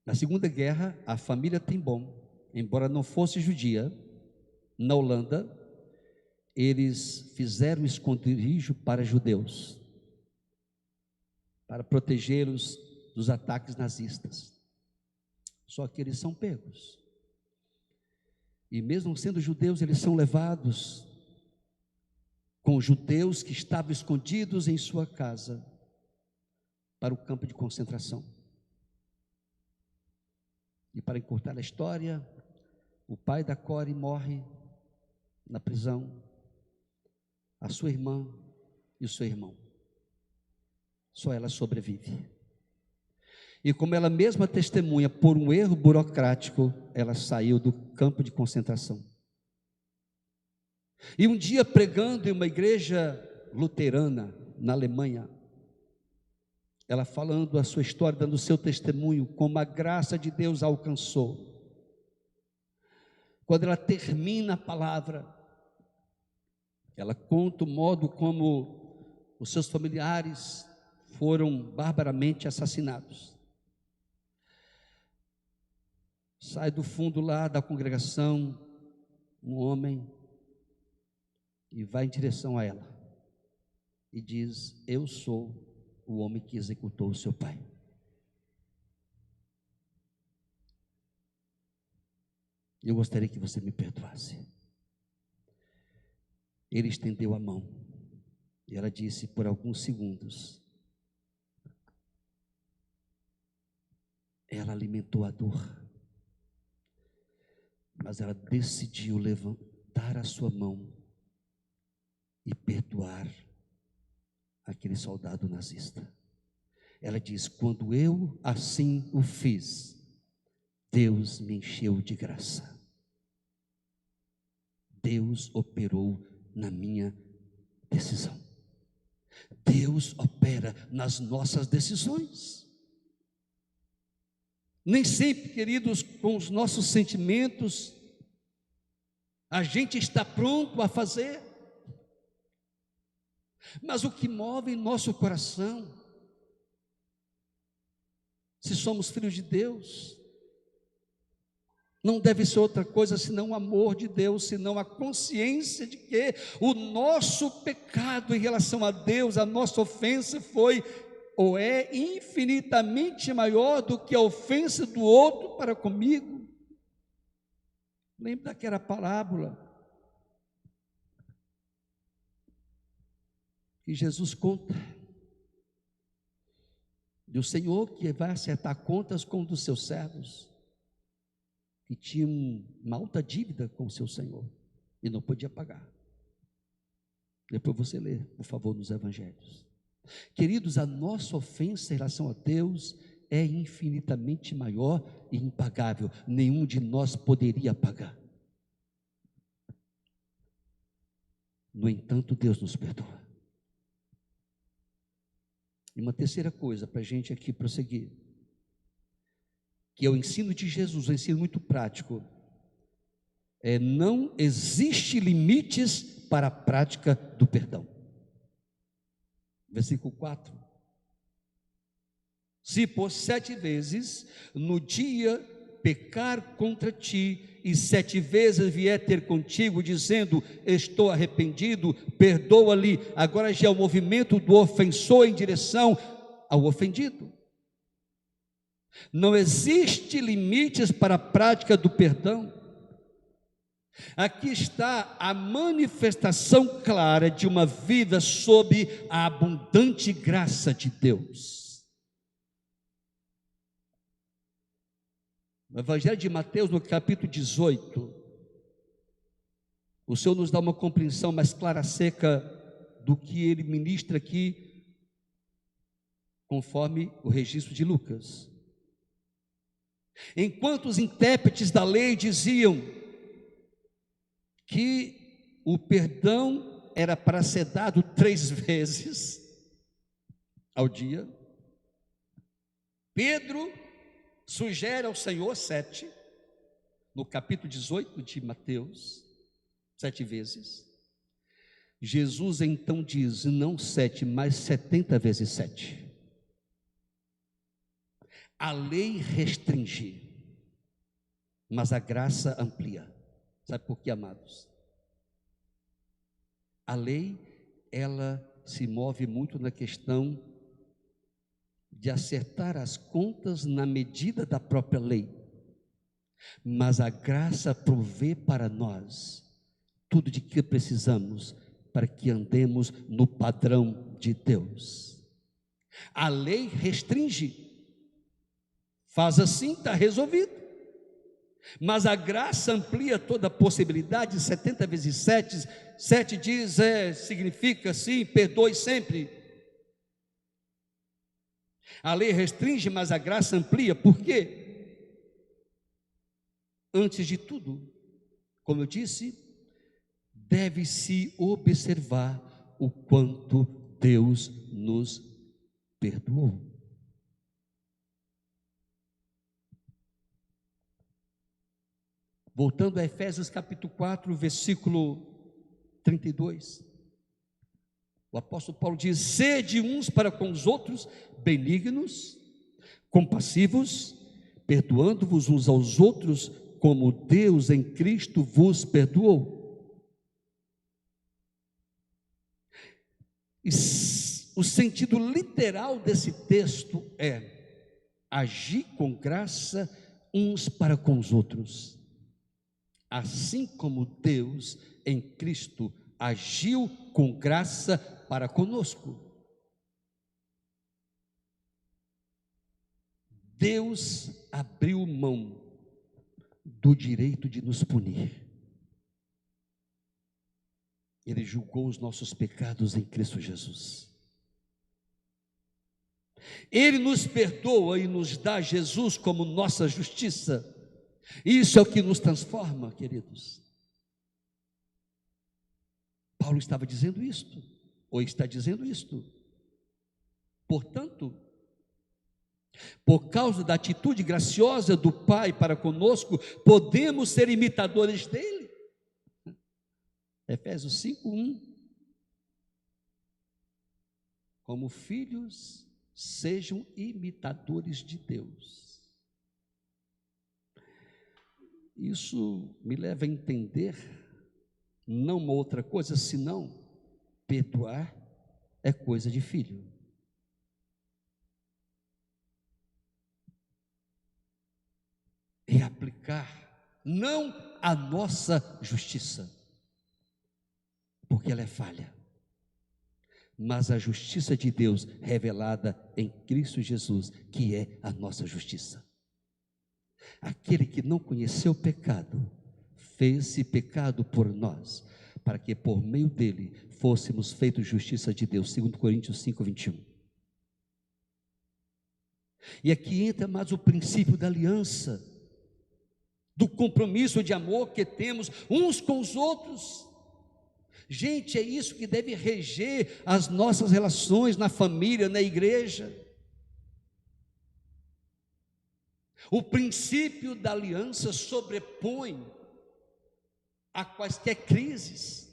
Na Segunda Guerra, a família ten Boom, embora não fosse judia, na Holanda, eles fizeram esconderijo para judeus, para protegê-los dos ataques nazistas. Só que eles são pegos. E mesmo sendo judeus, eles são levados com judeus que estavam escondidos em sua casa para o campo de concentração. E para encurtar a história, o pai da Core morre na prisão, a sua irmã e o seu irmão. Só ela sobrevive. E como ela mesma testemunha, por um erro burocrático, ela saiu do campo de concentração. E um dia, pregando em uma igreja luterana na Alemanha, ela falando a sua história, dando o seu testemunho, como a graça de Deus a alcançou. Quando ela termina a palavra, ela conta o modo como os seus familiares foram barbaramente assassinados. Sai do fundo lá da congregação um homem e vai em direção a ela e diz: eu sou o homem que executou o seu pai. Eu gostaria que você me perdoasse. Ele estendeu a mão e ela disse por alguns segundos. Ela alimentou a dor, mas ela decidiu levantar a sua mão e perdoar aquele soldado nazista. Ela diz: quando eu assim o fiz, Deus me encheu de graça. Deus operou na minha decisão. Deus opera nas nossas decisões. Nem sempre, queridos, com os nossos sentimentos, a gente está pronto a fazer. Mas o que move em nosso coração, se somos filhos de Deus, não deve ser outra coisa senão o amor de Deus, senão a consciência de que o nosso pecado em relação a Deus, a nossa ofensa foi ou é infinitamente maior do que a ofensa do outro para comigo. Lembra daquela parábola que Jesus conta do Senhor que vai acertar contas com um dos seus servos, que tinha uma alta dívida com o seu Senhor e não podia pagar. Depois você lê, por favor, nos evangelhos. Queridos, a nossa ofensa em relação a Deus é infinitamente maior e impagável. Nenhum de nós poderia pagar. No entanto, Deus nos perdoa. E uma terceira coisa para a gente aqui prosseguir, que é o ensino de Jesus, um ensino muito prático, não existe limites para a prática do perdão. Versículo 4. Se por 7 vezes no dia pecar contra ti, e 7 vezes vier ter contigo, dizendo, estou arrependido, perdoa-lhe. Agora já é o movimento do ofensor em direção ao ofendido. Não existe limites para a prática do perdão. Aqui está a manifestação clara de uma vida sob a abundante graça de Deus. No Evangelho de Mateus, no capítulo 18, o Senhor nos dá uma compreensão mais clara acerca do que ele ministra aqui, conforme o registro de Lucas. Enquanto os intérpretes da lei diziam que o perdão era para ser dado 3 vezes ao dia, Pedro sugere ao Senhor 7, no capítulo 18 de Mateus, 7 vezes. Jesus então diz, não 7, mas 70 vezes 7. A lei restringe, mas a graça amplia. Sabe por quê, amados? A lei, ela se move muito na questão de acertar as contas na medida da própria lei, mas a graça provê para nós tudo de que precisamos para que andemos no padrão de Deus. A lei restringe, faz assim, está resolvido. Mas a graça amplia toda a possibilidade. 70 vezes 7, 7 diz, significa assim, perdoe sempre. A lei restringe, mas a graça amplia. Por quê? Antes de tudo, como eu disse, deve-se observar o quanto Deus nos perdoou. Voltando a Efésios capítulo 4, versículo 32. O apóstolo Paulo diz: sede uns para com os outros benignos, compassivos, perdoando-vos uns aos outros, como Deus em Cristo vos perdoou. E o sentido literal desse texto é agir com graça uns para com os outros, assim como Deus em Cristo agiu com graça para conosco. Deus abriu mão do direito de nos punir. Ele julgou os nossos pecados em Cristo Jesus. Ele nos perdoa e nos dá Jesus como nossa justiça. Isso é o que nos transforma, queridos. Paulo estava dizendo isto, ou está dizendo isto. Portanto, por causa da atitude graciosa do Pai para conosco, podemos ser imitadores dele. Efésios 5:1. Como filhos, sejam imitadores de Deus. Isso me leva a entender não uma outra coisa, senão perdoar é coisa de filho. É aplicar não a nossa justiça, porque ela é falha, mas a justiça de Deus revelada em Cristo Jesus, que é a nossa justiça. Aquele que não conheceu o pecado, fez-se pecado por nós, para que por meio dele fôssemos feitos justiça de Deus, 2 Coríntios 5:21. E aqui entra mais o princípio da aliança, do compromisso de amor que temos uns com os outros. Gente, é isso que deve reger as nossas relações na família, na igreja. O princípio da aliança sobrepõe a quaisquer crises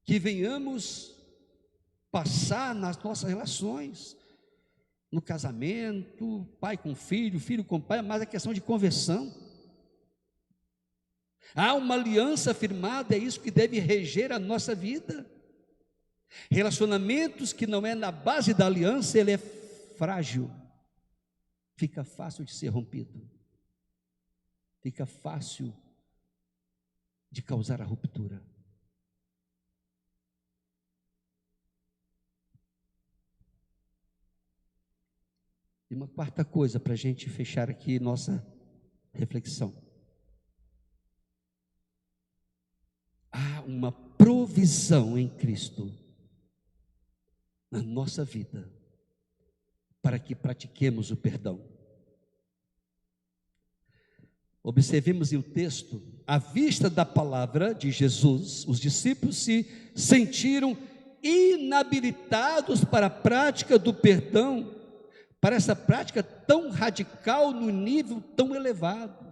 que venhamos passar nas nossas relações, no casamento, pai com filho, filho com pai, mas a questão de conversão. Há uma aliança firmada, é isso que deve reger a nossa vida. Relacionamentos que não é na base da aliança, ele é frágil, fica fácil de ser rompido, fica fácil de causar a ruptura. E uma quarta coisa para a gente fechar aqui nossa reflexão. Há uma provisão em Cristo na nossa vida para que pratiquemos o perdão. Observemos o texto, à vista da palavra de Jesus, os discípulos se sentiram inabilitados para a prática do perdão, para essa prática tão radical, no nível tão elevado.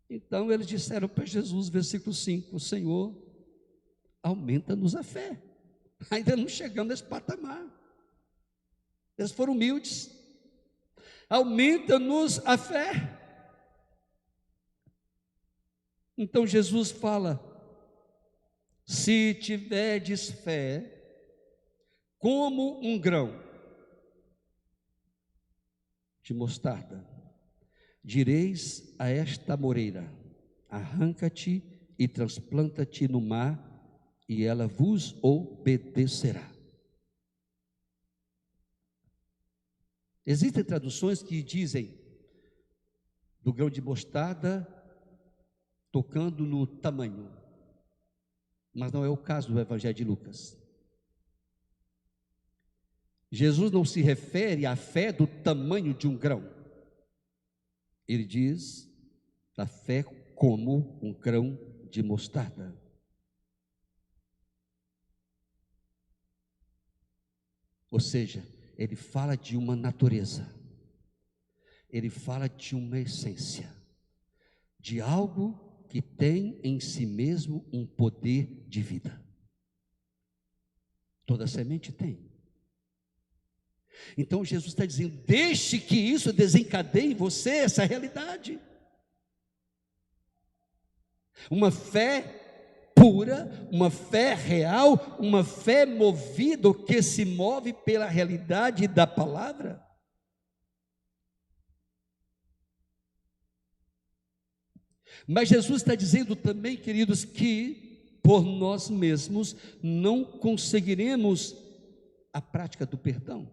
Então eles disseram para Jesus, versículo 5, Senhor, aumenta-nos a fé. Ainda não chegamos nesse patamar. Eles foram humildes. Aumenta-nos a fé. Então Jesus fala: se tiverdes fé como um grão de mostarda, direis a esta moreira: arranca-te e transplanta-te no mar, e ela vos obedecerá. Existem traduções que dizem do grão de mostarda tocando no tamanho, mas não é o caso do Evangelho de Lucas. Jesus não se refere à fé do tamanho de um grão. Ele diz a fé como um grão de mostarda. Ou seja, ele fala de uma natureza, ele fala de uma essência, de algo que tem em si mesmo um poder de vida. Toda semente tem. Então Jesus está dizendo: deixe que isso desencadeie em você essa realidade. Uma fé pura, uma fé real, uma fé movida, que se move pela realidade da palavra. Mas Jesus está dizendo também, queridos, que por nós mesmos não conseguiremos a prática do perdão.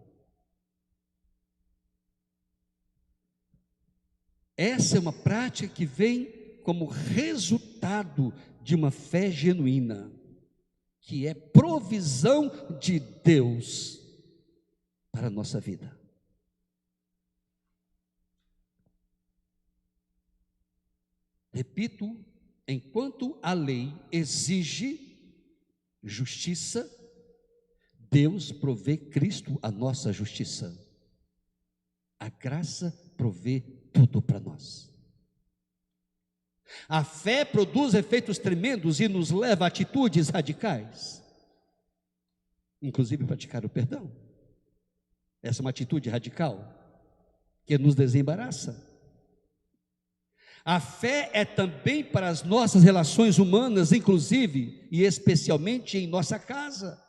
Essa é uma prática que vem como resultado de uma fé genuína, que é provisão de Deus para a nossa vida. Repito, enquanto a lei exige justiça, Deus provê Cristo a nossa justiça. A graça provê tudo para nós. A fé produz efeitos tremendos e nos leva a atitudes radicais, inclusive praticar o perdão. Essa é uma atitude radical que nos desembaraça. A fé é também para as nossas relações humanas, inclusive e especialmente em nossa casa.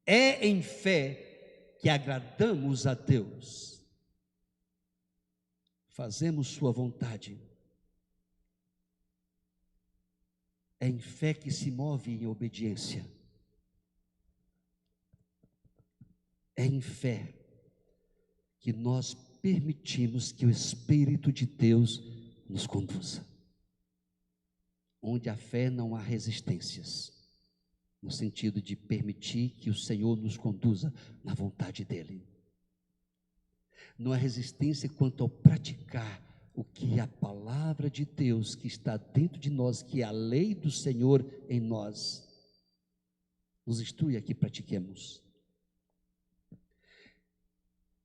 É em fé que agradamos a Deus, fazemos sua vontade. É em fé que se move em obediência. É em fé que nós permitimos que o Espírito de Deus nos conduza. Onde a fé não há resistências, no sentido de permitir que o Senhor nos conduza na vontade dEle. Não há resistência quanto ao praticar o que a palavra de Deus que está dentro de nós, que é a lei do Senhor em nós, nos instrui a que pratiquemos.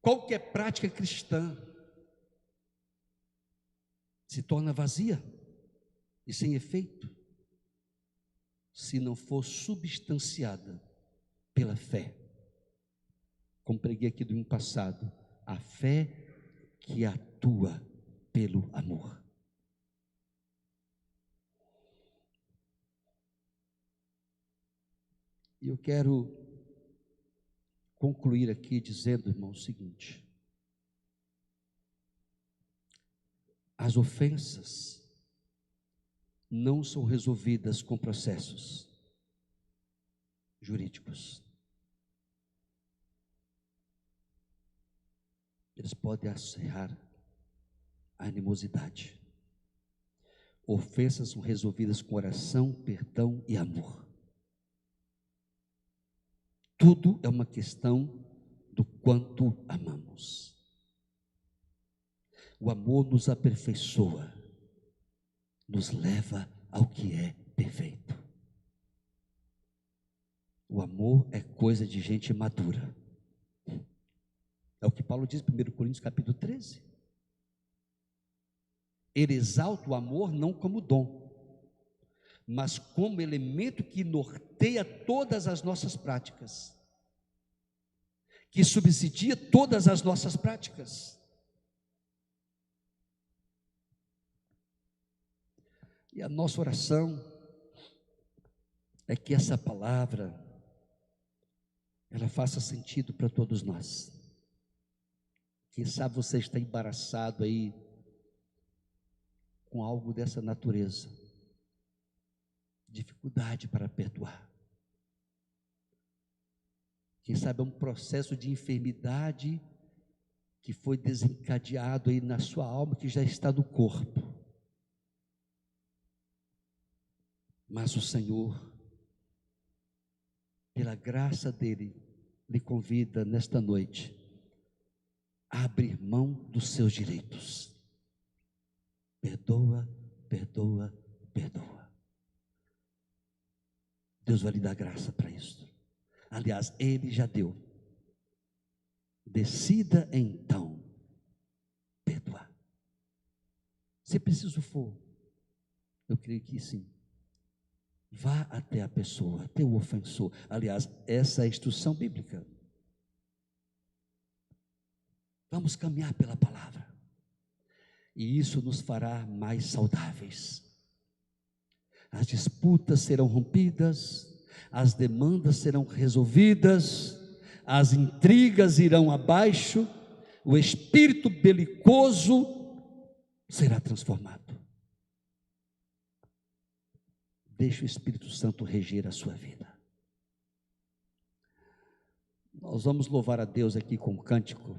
Qualquer prática cristã se torna vazia e sem efeito se não for substanciada pela fé. Como preguei aqui do ano passado, a fé que atua pelo amor. E eu quero concluir aqui dizendo, irmão, o seguinte: as ofensas não são resolvidas com processos jurídicos. Eles podem acerrar a animosidade. Ofensas são resolvidas com oração, perdão e amor. Tudo é uma questão do quanto amamos. O amor nos aperfeiçoa, nos leva ao que é perfeito. O amor é coisa de gente madura. É o que Paulo diz em 1 Coríntios capítulo 13. Ele exalta o amor não como dom, mas como elemento que norteia todas as nossas práticas, que subsidia todas as nossas práticas. E a nossa oração é que essa palavra ela faça sentido para todos nós. Quem sabe você está embaraçado aí com algo dessa natureza, dificuldade para perdoar. Quem sabe é um processo de enfermidade que foi desencadeado aí na sua alma, que já está no corpo. Mas o Senhor, pela graça dele, lhe convida nesta noite a abrir mão dos seus direitos. Perdoa, perdoa, perdoa. Deus vai lhe dar graça para isso. Aliás, ele já deu. Decida então perdoar. Se preciso for, eu creio que sim. Vá até a pessoa, até o ofensor. Aliás, essa é a instrução bíblica. Vamos caminhar pela palavra. E isso nos fará mais saudáveis. As disputas serão rompidas, as demandas serão resolvidas, as intrigas irão abaixo, o espírito belicoso será transformado. Deixe o Espírito Santo reger a sua vida. Nós vamos louvar a Deus aqui com um cântico.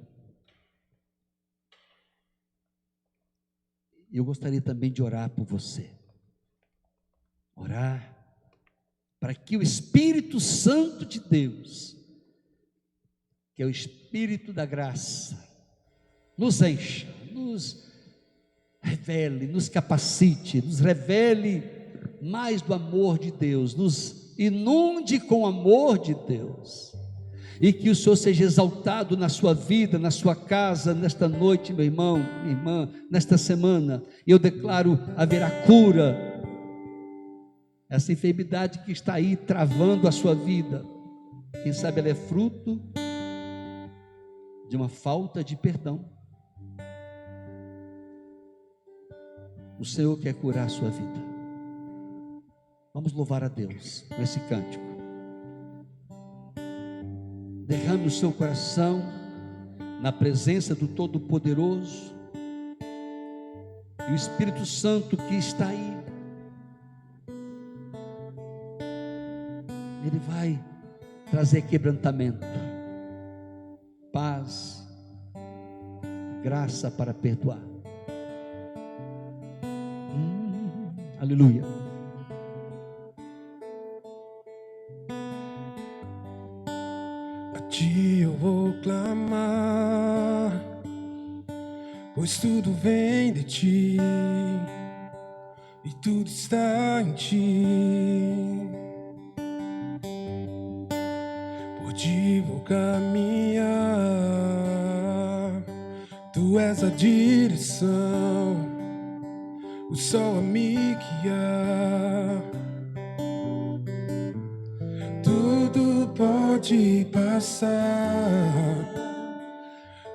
E eu gostaria também de orar por você. Orar para que o Espírito Santo de Deus, que é o Espírito da graça, nos encha, nos revele, nos capacite, nos revele mais do amor de Deus, nos inunde com o amor de Deus, e que o Senhor seja exaltado na sua vida, na sua casa, nesta noite, meu irmão, minha irmã, nesta semana. Eu declaro haverá cura. Essa enfermidade que está aí travando a sua vida, quem sabe ela é fruto de uma falta de perdão. O Senhor quer curar a sua vida. Vamos louvar a Deus com esse cântico. Derrame o seu coração na presença do Todo-Poderoso, e o Espírito Santo que está aí, ele vai trazer quebrantamento, paz, graça para perdoar. Aleluia. A ti eu vou clamar, pois tudo vem de ti e tudo está em ti. Por ti vou caminhar, tu és a direção, o sol a me guiar. Tudo pode passar,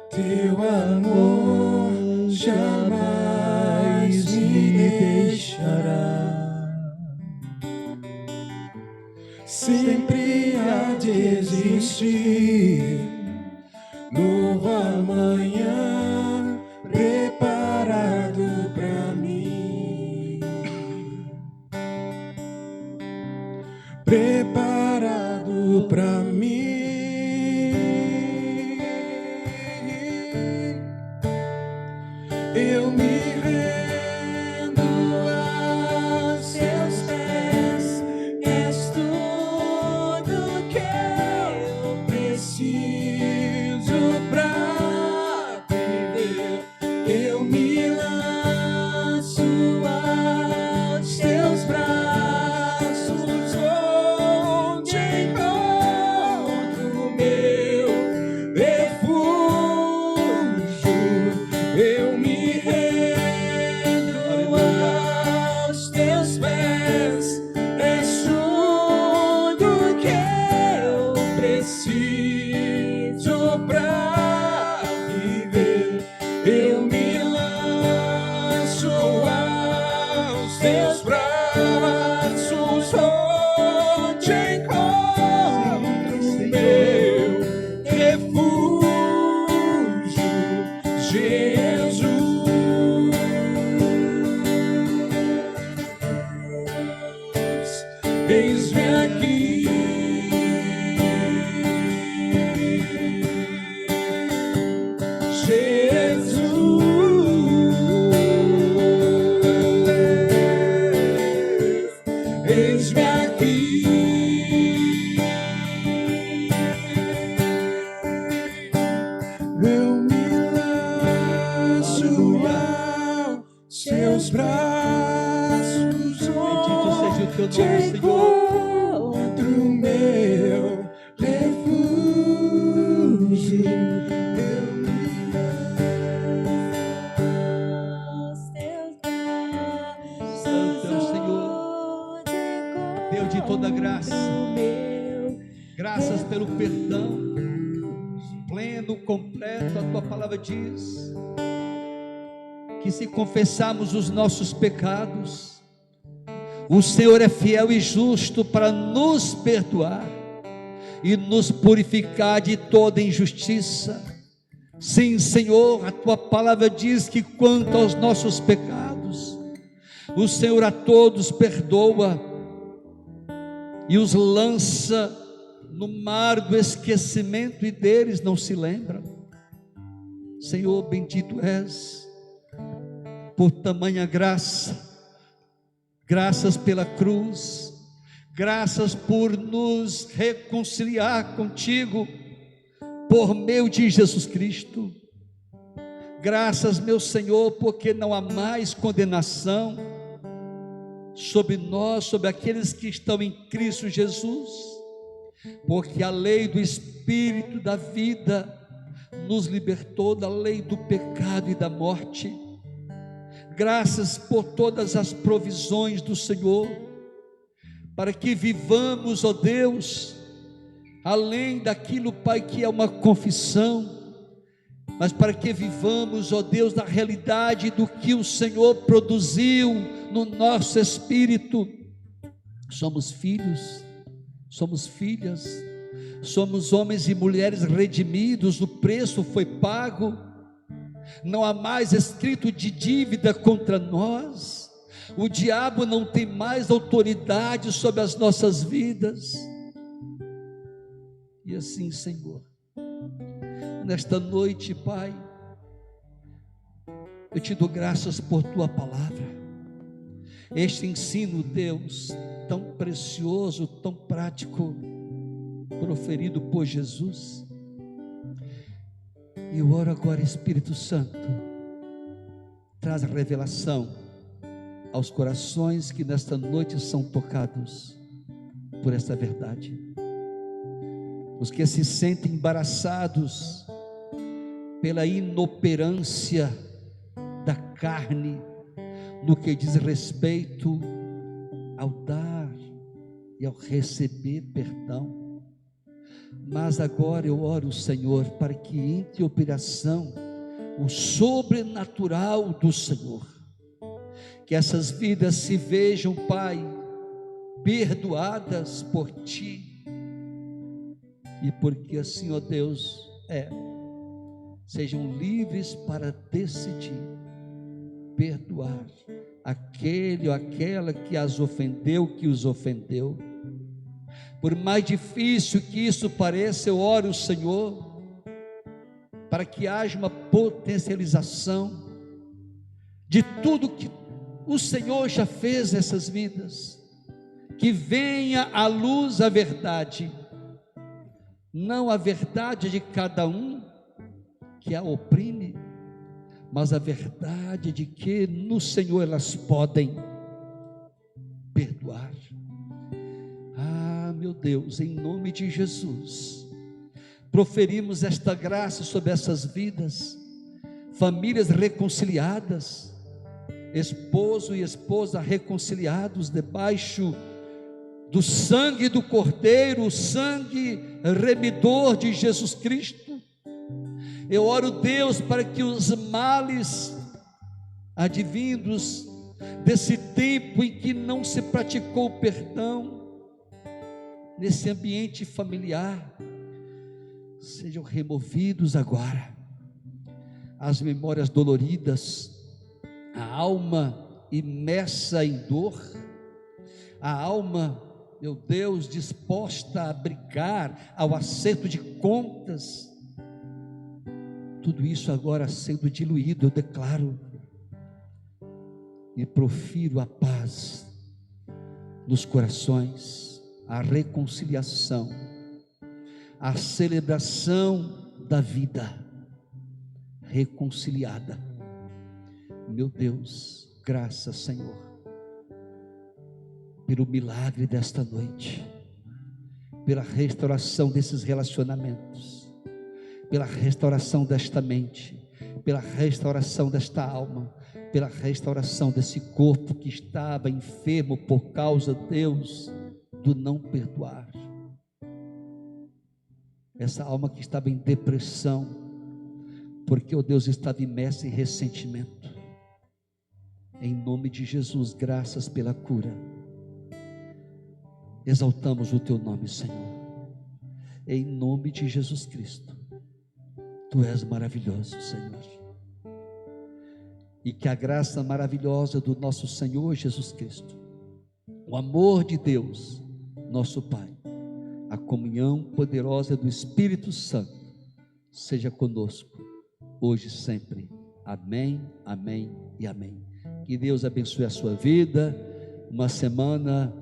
teu amor jamais me deixará. Sempre há de existir novo amanhã preparado pra mim, preparado pra mim. Eu me rendo a seus pés, és tudo que eu preciso pra viver. Eu me lanço aos teus braços, onde encontrar teus braços onde encontro meu refúgio, Jesus. Eis-me aqui, Jesus. Eis-me aqui, eu me lanço aos seus braços. Bendito seja o teu nome, Senhor. Encontro meu refúgio, eu me Santo é o Senhor, Deus de toda graça. Graças pelo perdão pleno, completo. A tua palavra diz que se confessarmos os nossos pecados, o Senhor é fiel e justo para nos perdoar e nos purificar de toda injustiça. Sim, Senhor, a tua palavra diz que quanto aos nossos pecados, o Senhor a todos perdoa e os lança no mar do esquecimento, e deles não se lembra. Senhor, bendito és por tamanha graça. Graças pela cruz, graças por nos reconciliar contigo por meio de Jesus Cristo. Graças, meu Senhor, porque não há mais condenação sobre nós, sobre aqueles que estão em Cristo Jesus, porque a lei do Espírito da vida nos libertou da lei do pecado e da morte. Graças por todas as provisões do Senhor, para que vivamos, ó Deus, além daquilo, Pai, que é uma confissão, mas para que vivamos, ó Deus, na realidade do que o Senhor produziu no nosso espírito. Somos filhos, somos filhas, somos homens e mulheres redimidos, o preço foi pago. Não há mais escrito de dívida contra nós, o diabo não tem mais autoridade sobre as nossas vidas. E assim, Senhor, nesta noite, Pai, eu te dou graças por tua palavra, este ensino, Deus, tão precioso, tão prático, proferido por Jesus. E eu oro agora, Espírito Santo, traz a revelação aos corações que nesta noite são tocados por esta verdade. Os que se sentem embaraçados pela inoperância da carne no que diz respeito ao dar e ao receber perdão. Mas agora eu oro, Senhor, para que entre em operação o sobrenatural do Senhor, que essas vidas se vejam, Pai, perdoadas por Ti, e porque assim, ó Deus, sejam livres para decidir perdoar aquele ou aquela que as ofendeu, que os ofendeu. Por mais difícil que isso pareça, eu oro, Senhor, para que haja uma potencialização de tudo que o Senhor já fez nessas vidas, que venha à luz a verdade, não a verdade de cada um que a oprime, mas a verdade de que no Senhor elas podem perdoar. Meu Deus, em nome de Jesus, proferimos esta graça sobre essas vidas, famílias reconciliadas, esposo e esposa reconciliados debaixo do sangue do Cordeiro, o sangue remidor de Jesus Cristo. Eu oro, Deus, para que os males advindos desse tempo em que não se praticou o perdão, nesse ambiente familiar, sejam removidos agora as memórias doloridas, a alma imersa em dor, a alma, meu Deus, disposta a brigar ao acerto de contas, tudo isso agora sendo diluído, eu declaro e profiro a paz nos corações, a reconciliação, a celebração da vida reconciliada. Meu Deus, graças, Senhor, pelo milagre desta noite, pela restauração desses relacionamentos, pela restauração desta mente, pela restauração desta alma, pela restauração desse corpo que estava enfermo por causa, Deus, do não perdoar, essa alma que estava em depressão, porque o Deus estava imerso em ressentimento. Em nome de Jesus, graças pela cura, exaltamos o teu nome, Senhor, em nome de Jesus Cristo. Tu és maravilhoso, Senhor, e que a graça maravilhosa do nosso Senhor Jesus Cristo, o amor de Deus, nosso Pai, a comunhão poderosa do Espírito Santo, seja conosco, hoje e sempre. Amém, amém e amém. Que Deus abençoe a sua vida, uma semana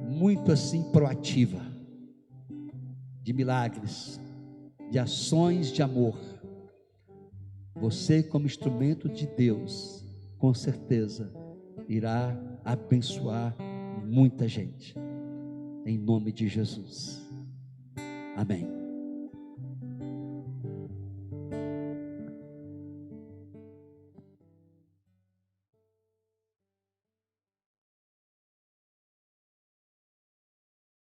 muito assim proativa, de milagres, de ações de amor. Você, como instrumento de Deus, com certeza irá abençoar muita gente, em nome de Jesus. Amém.